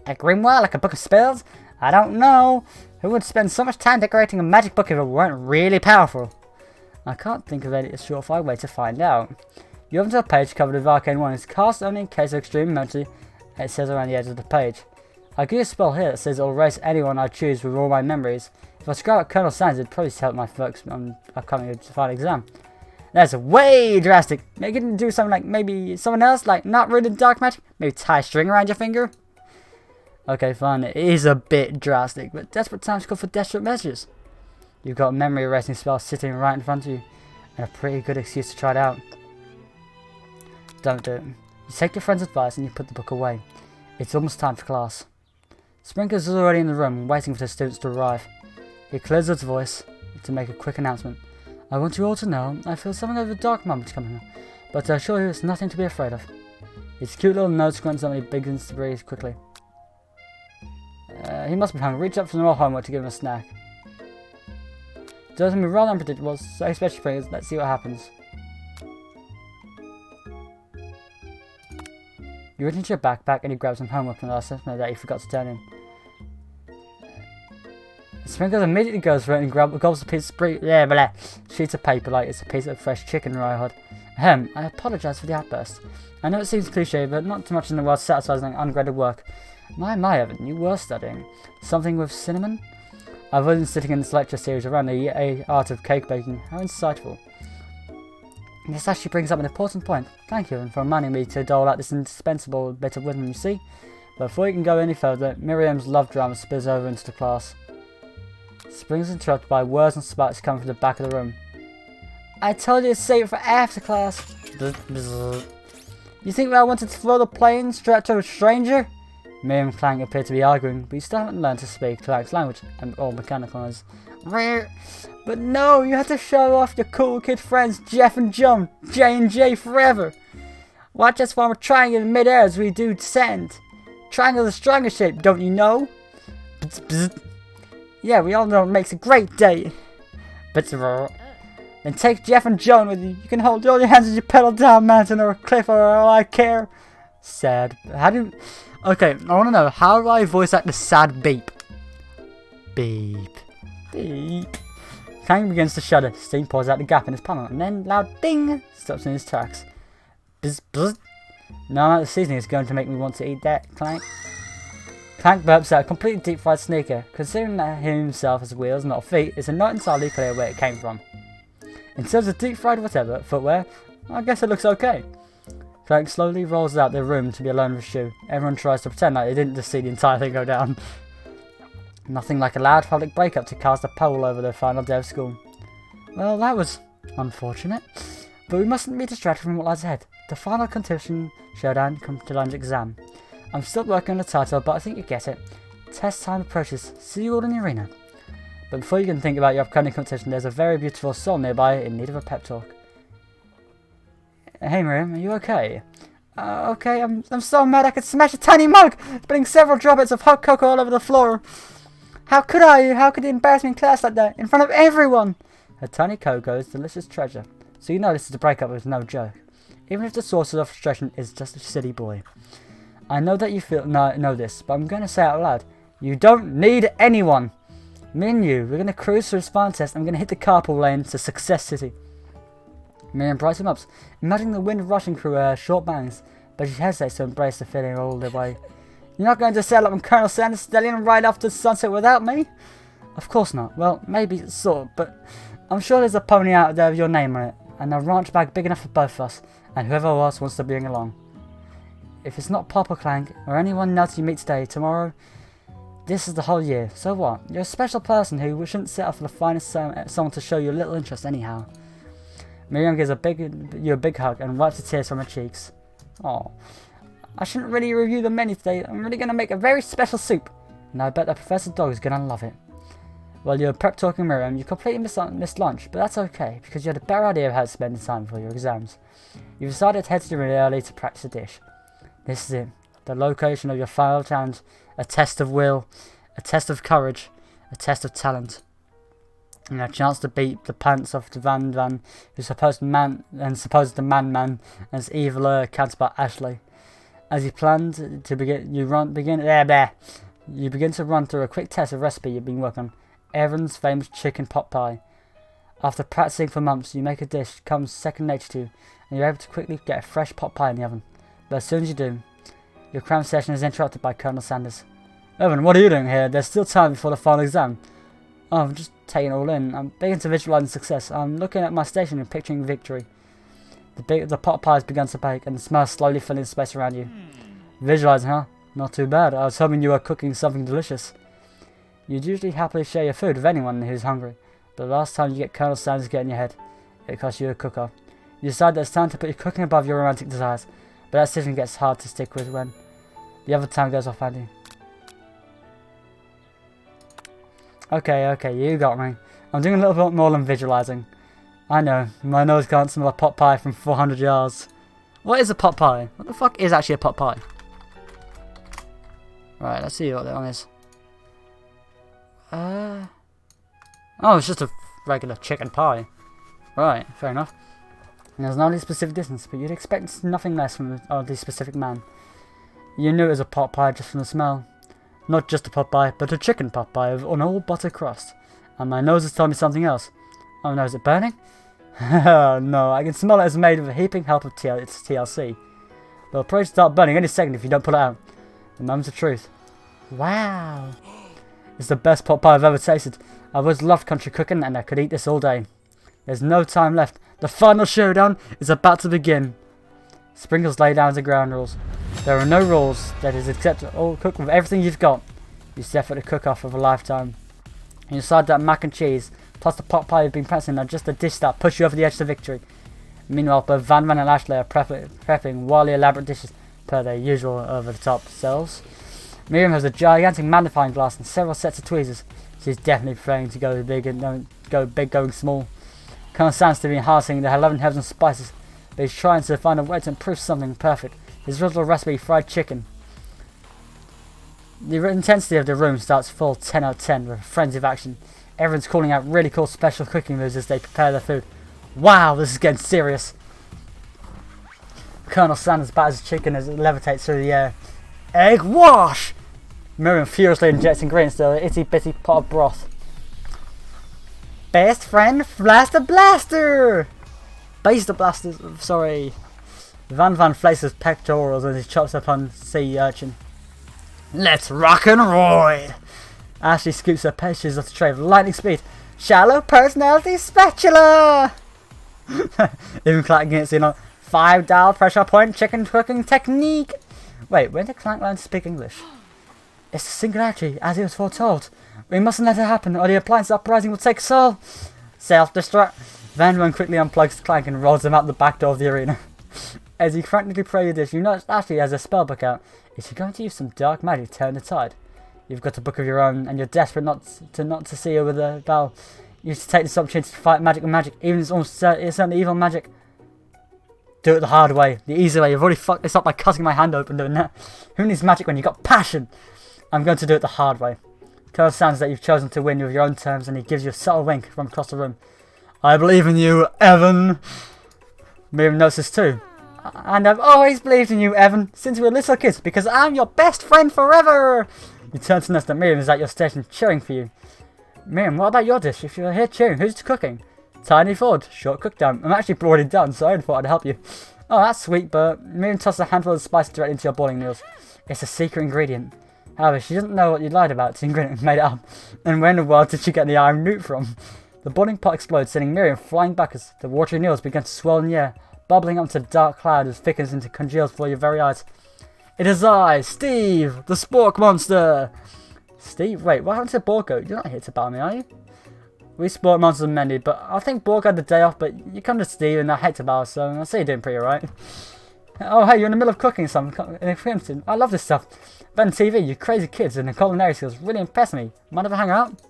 A grimoire, like a book of spells? I don't know. Who would spend so much time decorating a magic book if it weren't really powerful? I can't think of any surefire way to find out. You open to a page covered with arcane warnings, cast only in case of extreme emergency, and it says around the edge of the page. I'll give you a spell here that says it'll erase anyone I choose with all my memories. If I scrap out Colonel Sanders, it'd probably help my focus on upcoming final exam. That's way drastic. Maybe you can do something like maybe someone else, like not reading dark magic, maybe tie a string around your finger. Okay, fine, it is a bit drastic, but desperate times call for desperate measures. You've got a memory erasing spell sitting right in front of you, and a pretty good excuse to try it out. Don't do it. You take your friend's advice and you put the book away. It's almost time for class. Sprinkles is already in the room, waiting for the students to arrive. He clears his voice to make a quick announcement. I want you all to know I feel something of a dark moment coming on, but I assure you it's nothing to be afraid of. His cute little nose grunts and he begins to breathe quickly. He must be hungry. Reach up for some more homework to give him a snack. Doesn't be rather unpredictable, so especially Sprinkles. Let's see what happens. You reach into your backpack and you grab some homework from the last assessment that you forgot to turn in. Sprinkles immediately goes for it and gobbles a piece of sheets of paper like it's a piece of fresh chicken rawhide. Ahem, I apologise for the outburst. I know it seems cliche, but not too much in the world satisfies like ungraded work. My, Evan, you were studying. Something with cinnamon? I've been sitting in this lecture series around the art of cake baking. How insightful. This actually brings up an important point. Thank you, Evan, for reminding me to dole out this indispensable bit of wisdom, you see. But before you can go any further, Miriam's love drama spills over into the class. Springs interrupted by words and sparks coming from the back of the room. I told you to save it for after class. You think that I wanted to throw the plane straight to a stranger? Miriam and Clank appear to be arguing, but you still haven't learned to speak Clank's language and all mechanicalized. But no, you have to show off your cool kid friends Jeff and John, J&J forever. Watch us form a triangle in mid-air as we do descend. Triangle is the strongest shape, don't you know? Yeah, we all know it makes a great date. Then take Jeff and John with you. You can hold all your hands as you pedal down a mountain or a cliff or all I care. Sad. Okay, I want to know, how do I voice act the sad beep? Beep. Beep. Clank begins to shudder. Steam pours out the gap in his panel, and then loud ding stops in his tracks. Bzz, bzz. No amount of seasoning is going to make me want to eat that, Clank. Clank burps out a completely deep fried sneaker. Considering that he himself has wheels, not feet, it's not entirely clear where it came from. In terms of deep fried whatever, footwear, I guess it looks okay. Clank slowly rolls out the room to be alone with Shu. Everyone tries to pretend like they didn't just see the entire thing go down. Nothing like a loud public breakup to cast a pall over the final day of school. Well, that was unfortunate. But we mustn't be distracted from what lies ahead. The final competition showdown comes to lunch exam. I'm still working on the title, but I think you get it. Test time approaches. See you all in the arena. But before you can think about your upcoming competition, there's a very beautiful soul nearby in need of a pep talk. Hey Miriam, are you okay? Okay, I'm so mad I could smash a tiny mug, spilling several droplets of hot cocoa all over the floor. How could I? How could you embarrass me in class like that, in front of everyone? Her tiny cocoa is delicious treasure, so you know this is a breakup is no joke. Even if the source of frustration is just a silly boy. I know that you know this, but I'm going to say it out loud. You don't need anyone. Me and you, we're going to cruise through this final test. I'm going to hit the carpool lane to Success City. Miriam brightens up, imagining the wind rushing through her short bangs, but she hesitates to embrace the feeling all the way. You're not going to sail up on Colonel Sanders' stallion and ride off to sunset without me? Of course not. Well, maybe sort of, but I'm sure there's a pony out there with your name on it, and a ranch bag big enough for both of us, and whoever else wants to bring along. If it's not Pop or Clank, or anyone else you meet today, tomorrow, this is the whole year. So what? You're a special person who shouldn't set off for the finest someone to show you a little interest anyhow. Miriam gives you a big hug and wipes the tears from her cheeks. Oh, I shouldn't really review the menu today. I'm really going to make a very special soup. And I bet that Professor Dog is going to love it. While you're prep talking Miriam, you completely missed lunch, but that's okay, because you had a better idea of how to spend the time for your exams. You decided to head to the room early to practice a dish. This is it. The location of your final challenge. A test of will. A test of courage. A test of talent. And a chance to beat the pants off the Van, who's supposed the man, as evil counterpart Ashley. As you planned to begin to run through a quick test of recipe you've been working on. Erin's famous chicken pot pie. After practicing for months, you make a dish that comes second nature to you, and you're able to quickly get a fresh pot pie in the oven. But as soon as you do, your cram session is interrupted by Colonel Sanders. Evan, what are you doing here? There's still time before the final exam. Oh, I'm just taking it all in. I'm beginning to visualize success. I'm looking at my station and picturing victory. The pot pie has begun to bake, and the smell is slowly filling the space around you. Visualizing, huh? Not too bad. I was hoping you were cooking something delicious. You'd usually happily share your food with anyone who's hungry, but the last time you get Colonel Sanders to get in your head, it costs you a cooker. You decide that it's time to put your cooking above your romantic desires, but that decision gets hard to stick with when the other time goes off, Andy. Okay, you got me. I'm doing a little bit more than visualizing. I know, my nose can't smell a pot pie from 400 yards. What is a pot pie? What the fuck is actually a pot pie? Right, let's see what that one is. Oh, it's just a regular chicken pie. Right, fair enough. And there's no specific distance, but you'd expect nothing less from the oddly specific man. You knew it was a pot pie just from the smell. Not just a pot pie, but a chicken pot pie on all butter crust. And my nose is telling me something else. Oh no, is it burning? No, I can smell it as made with a heaping help of TLC. But it'll probably start burning any second if you don't pull it out. The moment's of truth. Wow. It's the best pot pie I've ever tasted. I've always loved country cooking and I could eat this all day. There's no time left. The final showdown is about to begin. Sprinkles lay down the ground rules. There are no rules. That is except all cook with everything you've got. You step at the cook-off of a lifetime. You decide that mac and cheese plus the pot pie you've been practicing are just a dish that push you over the edge to victory. Meanwhile, both Van and Ashley are prepping wildly elaborate dishes per their usual over-the-top selves. Miriam has a gigantic magnifying glass and several sets of tweezers. She's definitely preferring to go big and don't go big going small. Colonel Sanders has been harnessing the 11 herbs and spices, but he's trying to find a way to improve something perfect. His original recipe, fried chicken. The intensity of the room starts full 10 out of 10 with a frenzy of action. Everyone's calling out really cool special cooking moves as they prepare their food. Wow, this is getting serious. Colonel Sanders batters chicken as it levitates through the air. Egg wash! Miriam furiously injects ingredients to the itty bitty pot of broth. Best friend Blaster Blaster! Blaster Blaster, sorry. Van Van flexes his pectorals as he chops up on sea urchin. Let's rock and roll! Ashley scoops her pastries off the tray with lightning speed. Shallow personality spatula! Even Clank gets in on $5 pressure point chicken cooking technique. Wait, when did Clank learn to speak English? It's a singularity, as he was foretold. We mustn't let it happen, or the appliance uprising will take us all. Self-destruct. Van Van quickly unplugs Clank and rolls him out the back door of the arena. As he frantically prepares this, you notice Ashley has a spellbook out. Is she going to use some dark magic to turn the tide? You've got a book of your own, and you're desperate not to see her with a battle. You should take this opportunity to fight magic with magic, even if it's almost certainly evil magic. Do it the hard way, the easy way. You've already fucked this up by cutting my hand open doing that. Who needs magic when you've got passion? I'm going to do it the hard way. Colonel sounds that you've chosen to win with your own terms, and he gives you a subtle wink from across the room. I believe in you, Evan. Miriam notices this too. And I've always believed in you, Evan, since we were little kids, because I'm your best friend forever. You turn to notice that Miriam is at your station cheering for you. Miriam, what about your dish? If you're here cheering, who's cooking? Tiny Ford, short cook down. I'm actually already done, so I thought I'd help you. Oh, that's sweet, but Miriam tosses a handful of spice directly into your boiling meals. It's a secret ingredient. However, she doesn't know what you lied about. It's the ingredient made it up. And where in the world did she get the iron newt from? The boiling pot explodes, sending Miriam flying back as the watery noodles begin to swirl in the air, bubbling up to a dark cloud as thickens into congeals before your very eyes. It is I, Steve, the Spork Monster! Steve? Wait, what happened to Borgo? You're not here to battle me, are you? We Spork Monsters are mended, but I think Borg had the day off, but you come to Steve and I hate to battle, so I see you're doing pretty alright. Oh hey, you're in the middle of cooking something in Crimson. I love this stuff. Ben TV, you crazy kids and the culinary skills really impress me. Mind if I hang out?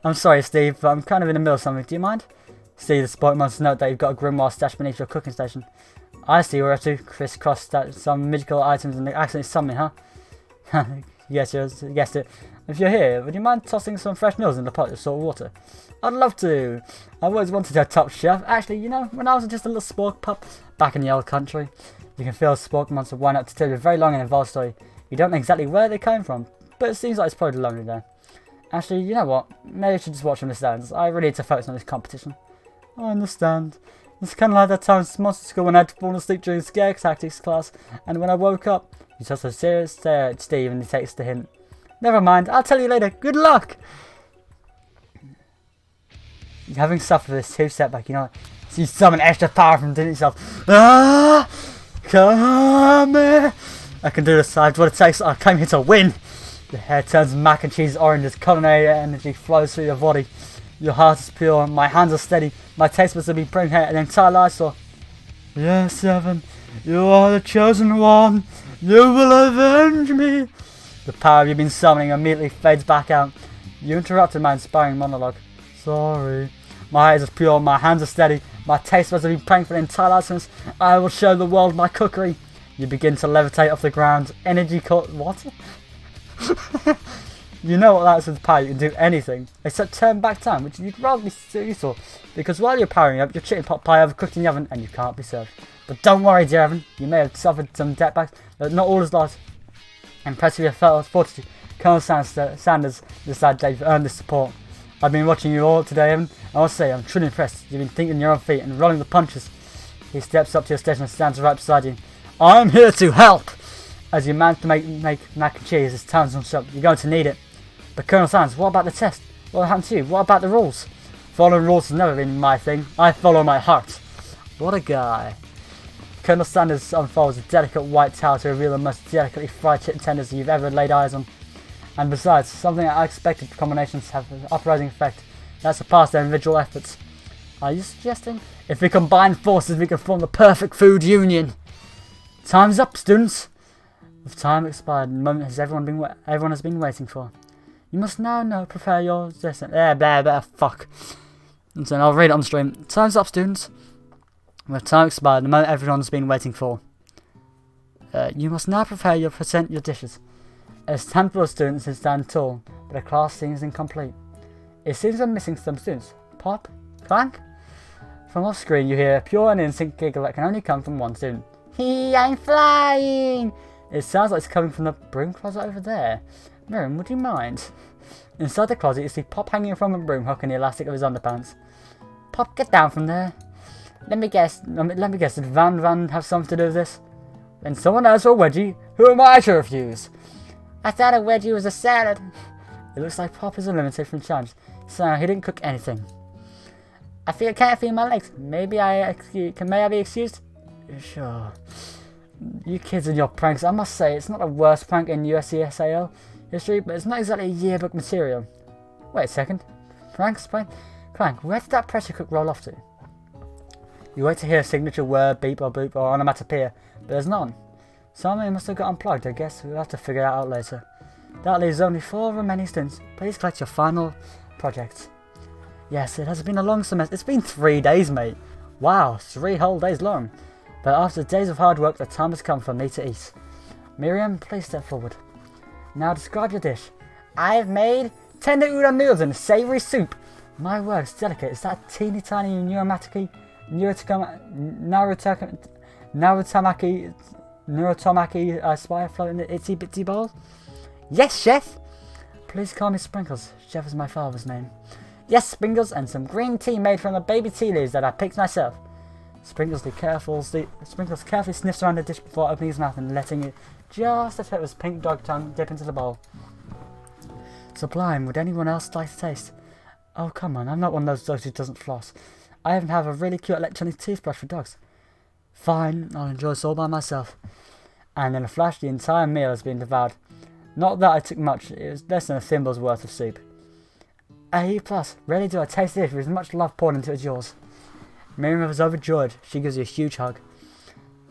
I'm sorry, Steve, but I'm kind of in the middle of something. Do you mind? Steve, the Spork Monsters note that you've got a grimoire stashed beneath your cooking station. I see, we're up to crisscross some magical items and accidentally summon, huh? Yes, you guessed it. If you're here, would you mind tossing some fresh noodles in the pot with salt water? I'd love to. I've always wanted a top chef. Actually, you know, when I was just a little spork pup back in the old country, you can feel a Spork Monster wind up to tell you a very long and involved story. You don't know exactly where they came from, but it seems like it's probably lonely there. Actually, you know what? Maybe I should just watch from the stands. I really need to focus on this competition. I understand. It's kind of like that time in monster school when I had fallen asleep during scare tactics class, and when I woke up, you toss a serious stare at Steve and he takes the hint. Never mind, I'll tell you later. Good luck! Having suffered this huge setback, you know, so you summon extra power from within yourself. Ah! Come here! I can do this, I have what it takes. I came here to win! Your hair turns mac and cheese orange as culinary energy flows through your body. Your heart is pure, my hands are steady, my taste buds have been bringing here an entire lifestyle. Yes, Evan, you are the chosen one. You will avenge me. The power you've been summoning immediately fades back out. You interrupted my inspiring monologue. Sorry. My eyes are pure, my hands are steady, my taste buds have been praying for the entire license. I will show the world my cookery. You begin to levitate off the ground. Energy what? You know what that's with power, you can do anything except turn back time, which you'd rather be useful, because while you're powering up, your chicken pot pie overcooked in the oven and you can't be served. But don't worry, dear Evan, you may have suffered some setbacks, but not all is lost. Impressive your fortitude, Colonel Sanders decided that you've earned this support. I've been watching you all today, Evan. I must say, I'm truly impressed. You've been thinking on your own feet and rolling the punches. He steps up to your station and stands right beside you. I'm here to help! As you manage to make mac and cheese, it's time to up. You're going to need it. But Colonel Sanders, what about the test? What happened to you? What about the rules? Following rules has never been my thing. I follow my heart. What a guy. Colonel Sanders unfolds a delicate white towel to reveal the most delicately fried chicken tenders you've ever laid eyes on. And besides, something unexpected combinations have an uprising effect that surpass their individual efforts. Are you suggesting? If we combine forces, we can form the perfect food union. Time's up, students. With time expired, the moment everyone has been waiting for. You must now prepare your fuck. And so I'll read it on the stream. Time's up, students. With time expired, the moment everyone's been waiting for. You must now present your dishes. A handful of students is stand tall, but the class seems incomplete. It seems we're missing some students. Pop? Clank? From off screen you hear a pure and innocent giggle that can only come from one student. Hee, I'm flying! It sounds like it's coming from the broom closet over there. Miriam, would you mind? Inside the closet, you see Pop hanging from a broom hook in the elastic of his underpants. Pop, get down from there. Let me guess, did Van have something to do with this? Then someone else or Wedgie? Who am I to refuse? I thought a Wedgie was a salad. It looks like Pop is eliminated from the challenge, so he didn't cook anything. Can't feel my legs. May I be excused? Sure. You kids and your pranks, I must say, it's not the worst prank in USCSAL history, but it's not exactly yearbook material. Wait a second. Prank? Clank, where did that pressure cook roll off to? You wait to hear a signature word, beep or boop or onomatopoeia, but there's none. Something must have got unplugged, I guess. We'll have to figure it out later. That leaves only 4 remaining stints. Please collect your final projects. Yes, it has been a long semester. It's been 3 days, mate. Wow, 3 whole days long. But after days of hard work, the time has come for me to eat. Miriam, please step forward. Now describe your dish. I've made tender udon noodles in a savoury soup. My word, it's delicate. Is that teeny tiny Narutomaki spire floating in the itsy bitsy bowl? Yes, chef! Please call me Sprinkles. Chef is my father's name. Yes, Sprinkles, and some green tea made from the baby tea leaves that I picked myself. Sprinkles carefully sniffs around the dish before opening his mouth and letting it just a tip of his pink dog tongue dip into the bowl. Sublime. Would anyone else like to taste? Oh, come on. I'm not one of those dogs who doesn't floss. I even have a really cute electronic toothbrush for dogs. Fine. I'll enjoy this all by myself. And in a flash, the entire meal has been devoured. Not that I took much. It was less than a thimble's worth of soup. A+. Rarely do I taste this with as much love poured into it as yours. Miriam was overjoyed. She gives you a huge hug.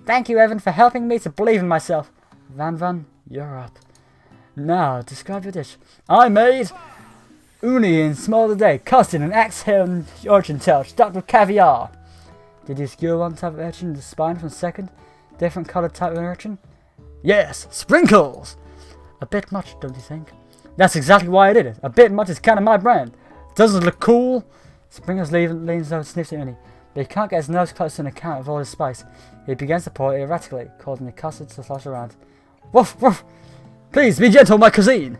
Thank you, Evan, for helping me to believe in myself. Van, you're up. Now, describe your dish. I made uni in small today, custard and axe-head urchin tail, stuffed with caviar. Did you skewer one type of urchin in the spine from second? Different coloured type of urchin? Yes, Sprinkles! A bit much, don't you think? That's exactly why I did it. A bit much is kind of my brand. Doesn't it look cool? Sprinkles leans over and sniffs at Uni, but he can't get his nose close to an account of all his spice. He begins to pour it erratically, causing the custard to slosh around. Woof, woof! Please be gentle, my cuisine!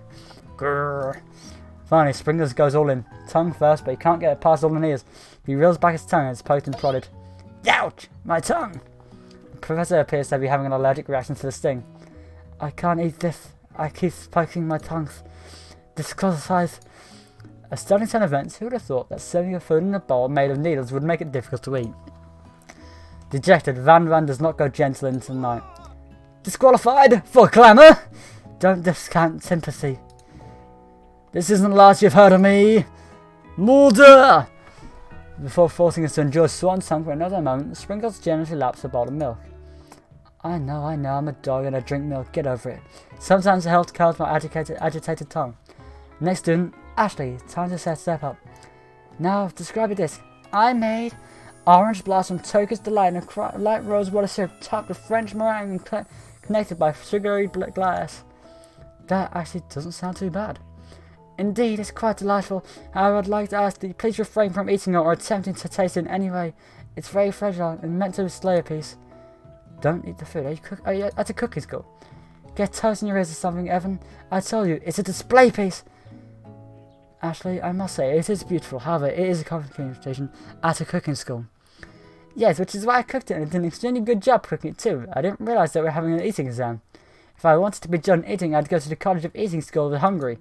Grrr. Finally, Sprinkles goes all in. Tongue first, but he can't get it past all the ears. He reels back his tongue and is poked and prodded. Ouch! My tongue! The professor appears to be having an allergic reaction to the sting. I can't eat this. I keep poking my tongue. This size. A stunning turn of events. Who would have thought that serving your food in a bowl made of needles would make it difficult to eat? Dejected, Van does not go gentle into the night. Disqualified for clamour! Don't discount sympathy. This isn't the last you've heard of me. Mulder! Before forcing us to enjoy swan song for another moment, Sprinkles generously laps a bowl of milk. I know, I'm a dog and I drink milk, get over it. Sometimes the health curls my agitated tongue. Next student, Ashley, time to step up. Now, describe your disc. I made orange blossom Turkish delight and a light rose water syrup topped with French meringue and connected by sugary glass. That actually doesn't sound too bad. Indeed, it's quite delightful. However, I'd like to ask that you please refrain from eating it or attempting to taste it in any way. It's very fragile and meant to slay a piece. Don't eat the food. Are you at a cooking school? Get toast in your ears or something, Evan. I told you, it's a display piece. Ashley, I must say, it is beautiful. However, it is a communication at a cooking school. Yes, which is why I cooked it and did an extremely good job cooking it too. I didn't realise that we're having an eating exam. If I wanted to be done eating, I'd go to the College of Eating School in Hungary.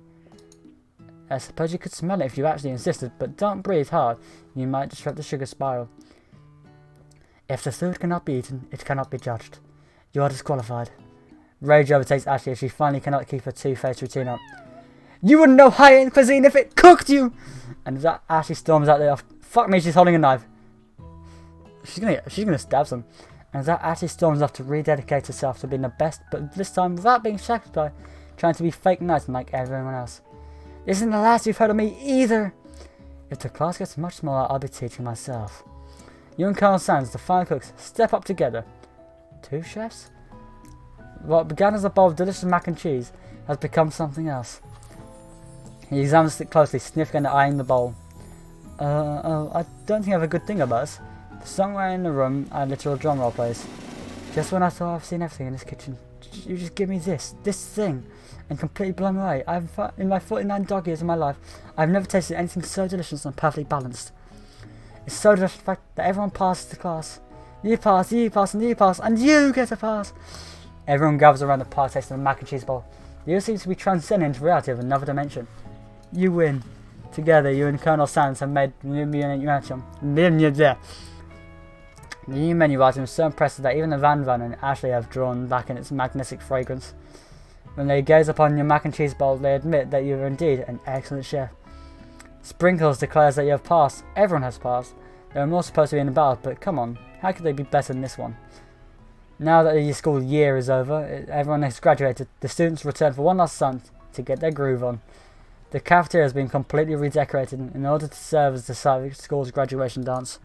I suppose you could smell it if you actually insisted, but don't breathe hard. You might disrupt the sugar spiral. If the food cannot be eaten, it cannot be judged. You are disqualified. Rage overtakes Ashley as she finally cannot keep her two-faced routine up. You wouldn't know high-end cuisine if it cooked you! And as Ashley storms out there, fuck me, she's holding a knife. She's gonna stab some. And as Ashley storms off to rededicate herself to being the best, but this time without being shackled by trying to be fake nice and like everyone else. This isn't the last you've heard of me either! If the class gets much smaller, I'll be teaching myself. You and Colonel Sands, the final cooks, step up together. 2 chefs? What began as a bowl of delicious mac and cheese has become something else. He examines it closely, sniffing and eyeing the bowl. I don't think I have a good thing about us. Somewhere in the room, a literal drum roll plays. Just when I thought I've seen everything in this kitchen, you just give me this thing, and completely blown away. In my 49 dog years of my life, I've never tasted anything so delicious and perfectly balanced. It's so delicious the fact that everyone passes the class. You pass, and you pass, and you get a pass. Everyone gathers around the pie tasting the mac and cheese bowl. You seem to be transcending into reality of another dimension. You win. Together, you and Colonel Sanders have made the new menu item so impressive that even the Van and Ashley have drawn back in its magnetic fragrance. When they gaze upon your mac and cheese bowl, they admit that you are indeed an excellent chef. Sprinkles declares that you have passed. Everyone has passed. There are more supposed to be in the ballot, but come on, how could they be better than this one? Now that the school year is over, everyone has graduated, the students return for one last stunt to get their groove on. The cafeteria has been completely redecorated in order to serve as the site of the school's graduation dance.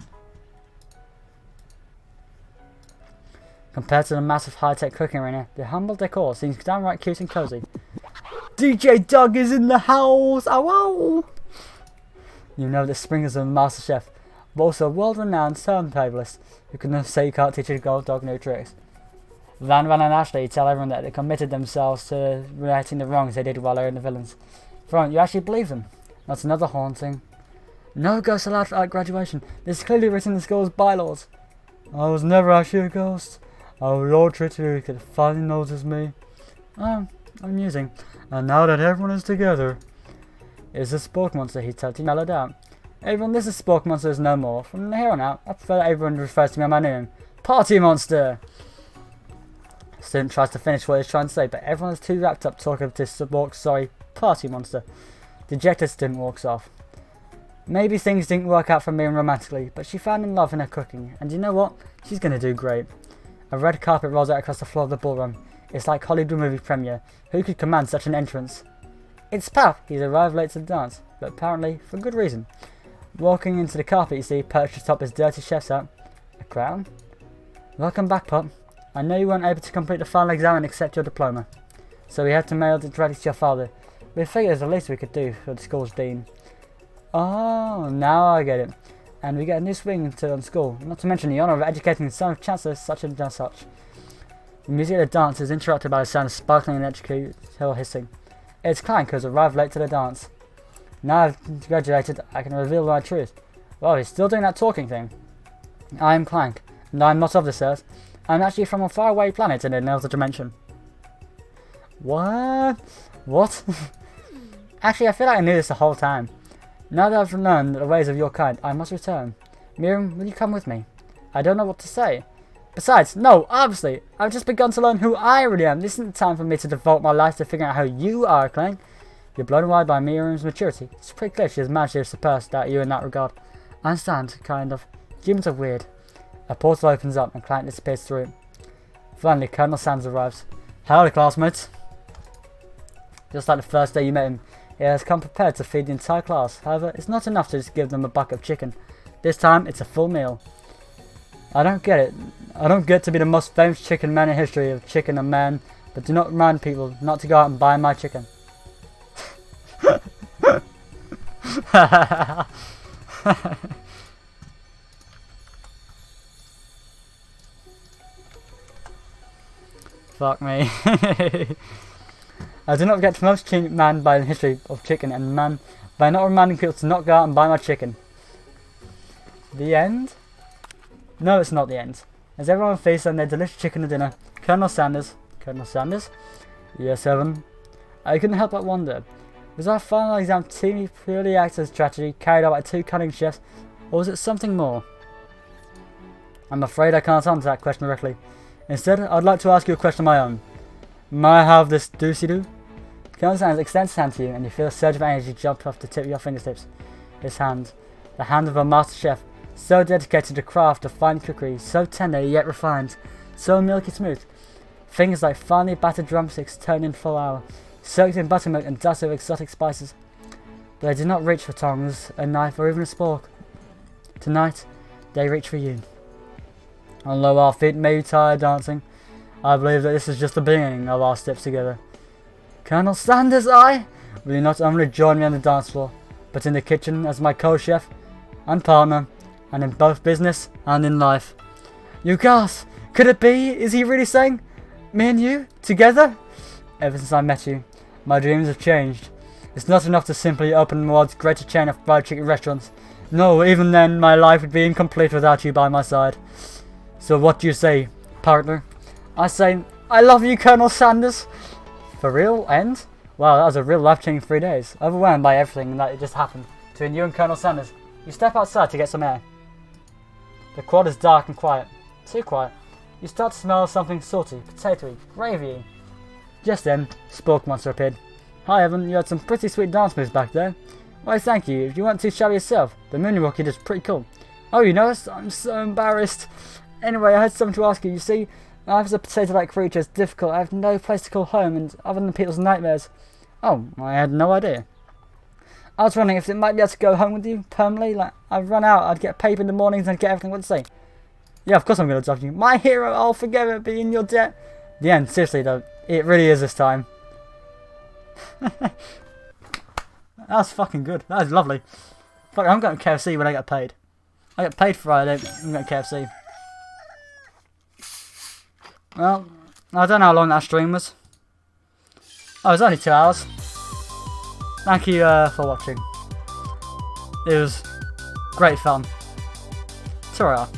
Compared to the massive high-tech cooking arena, the humble decor seems downright cute and cozy. DJ Doug is in the house! Oh, wow! You know that Spring is a master chef, but also a world-renowned turntablist who can say you can't teach a gold dog new tricks. Van and Ashley tell everyone that they committed themselves to righting the wrongs they did while they were in the villains. From you actually believe them. That's another haunting. No ghosts allowed at graduation. This is clearly written in the school's bylaws. I was never actually a ghost. Our Lord Traitor could finally notice me. Oh, amusing. And now that everyone is together, it's a Spork Monster, he told you mellowed out. Everyone, this is Spork Monster is no more. From here on out, I prefer that everyone refers to me by my name. Party Monster! Student tries to finish what he's trying to say, but everyone is too wrapped up talking to Spork, Party Monster. Dejected student walks off. Maybe things didn't work out for Miriam romantically, but she found in love in her cooking, and you know what? She's gonna do great. A red carpet rolls out across the floor of the ballroom. It's like Hollywood movie premiere. Who could command such an entrance? It's Pap! He's arrived late to the dance, but apparently for good reason. Walking into the carpet, you see, perched atop his dirty chef's hat. A crown? Welcome back, Pop. I know you weren't able to complete the final exam and accept your diploma, so we had to mail it directly to your father. We figured it's the least we could do for the school's dean. Oh, now I get it. And we get a new swing to the school, not to mention the honour of educating the son of chancellors such and such. The music of the dance is interrupted by the sound of sparkling electrical hissing. It's Clank who has arrived late to the dance. Now I've graduated, I can reveal my truth. Well, he's still doing that talking thing. I am Clank, and I am not of this earth. I'm actually from a faraway planet in another dimension. What? What? Actually, I feel like I knew this the whole time. Now that I've learned the ways of your kind, I must return. Miriam, will you come with me? I don't know what to say. Besides, no, obviously, I've just begun to learn who I really am. This isn't the time for me to devote my life to figuring out how you are, Clank. You're blown away by Miriam's maturity. It's pretty clear she has managed to surpass you in that regard. I understand, kind of. Humans are weird. A portal opens up and Clank disappears through it. Finally, Colonel Sanders arrives. Howdy, classmates. Just like the first day you met him, he has come prepared to feed the entire class. However, it's not enough to just give them a bucket of chicken. This time, it's a full meal. I don't get it. I don't get to be the most famous chicken man in history of chicken and man, but do not remind people not to go out and buy my chicken. Fuck me. I do not get the most man by the history of chicken and man by not reminding people to not go out and buy my chicken. The end? No, it's not the end. As everyone feasts on their delicious chicken at dinner, Colonel Sanders? Yes, Evan? I couldn't help but wonder, was our final exam team purely actor's strategy carried out by two cunning chefs, or was it something more? I'm afraid I can't answer that question directly. Instead, I'd like to ask you a question of my own. May I have this doosey-doo? Colonel Sanders extends his hand to you, and you feel a surge of energy jump off the tip of your fingertips. His hand, the hand of a master chef, so dedicated to the craft of fine cookery, so tender yet refined, so milky smooth. Fingers like finely battered drumsticks turned in flour, soaked in buttermilk and dusted with exotic spices. But they did not reach for tongs, a knife, or even a spork. Tonight, they reach for you. Although our feet may be tired dancing, I believe that this is just the beginning of our steps together. Colonel Sanders, will you not only join me on the dance floor, but in the kitchen as my co-chef and partner, and in both business and in life? You gasp! Could it be? Is he really saying? Me and you? Together? Ever since I met you, my dreams have changed. It's not enough to simply open the world's greatest chain of fried chicken restaurants. No, even then, my life would be incomplete without you by my side. So what do you say, partner? I say, I love you, Colonel Sanders. For real? And? Wow, that was a real life-changing 3 days. Overwhelmed by everything that just happened between you and Colonel Sanders. You step outside to get some air. The quad is dark and quiet. Too quiet. You start to smell something salty, potatoey, gravy. Just then, Spork Monster appeared. Hi Evan, you had some pretty sweet dance moves back there. Why thank you, if you weren't too shabby yourself. The moonwalk you did is pretty cool. Oh, you noticed? I'm so embarrassed. Anyway, I had something to ask you. You see, life as a potato-like creature is difficult. I have no place to call home, and other than people's nightmares. Oh, I had no idea. I was wondering if it might be able to go home with you permanently. Like, I'd run out, I'd get paper in the mornings and get everything. What to say? Yeah, of course I'm going to adopt you. My hero, I'll forever be in your debt. The end, seriously though, it really is this time. That was fucking good. That was lovely. Fuck, I'm going to KFC when I get paid. I get paid Friday, I'm going to KFC. Well, I don't know how long that stream was. Oh, it was only 2 hours. Thank you for watching. It was great fun. Ta-ra.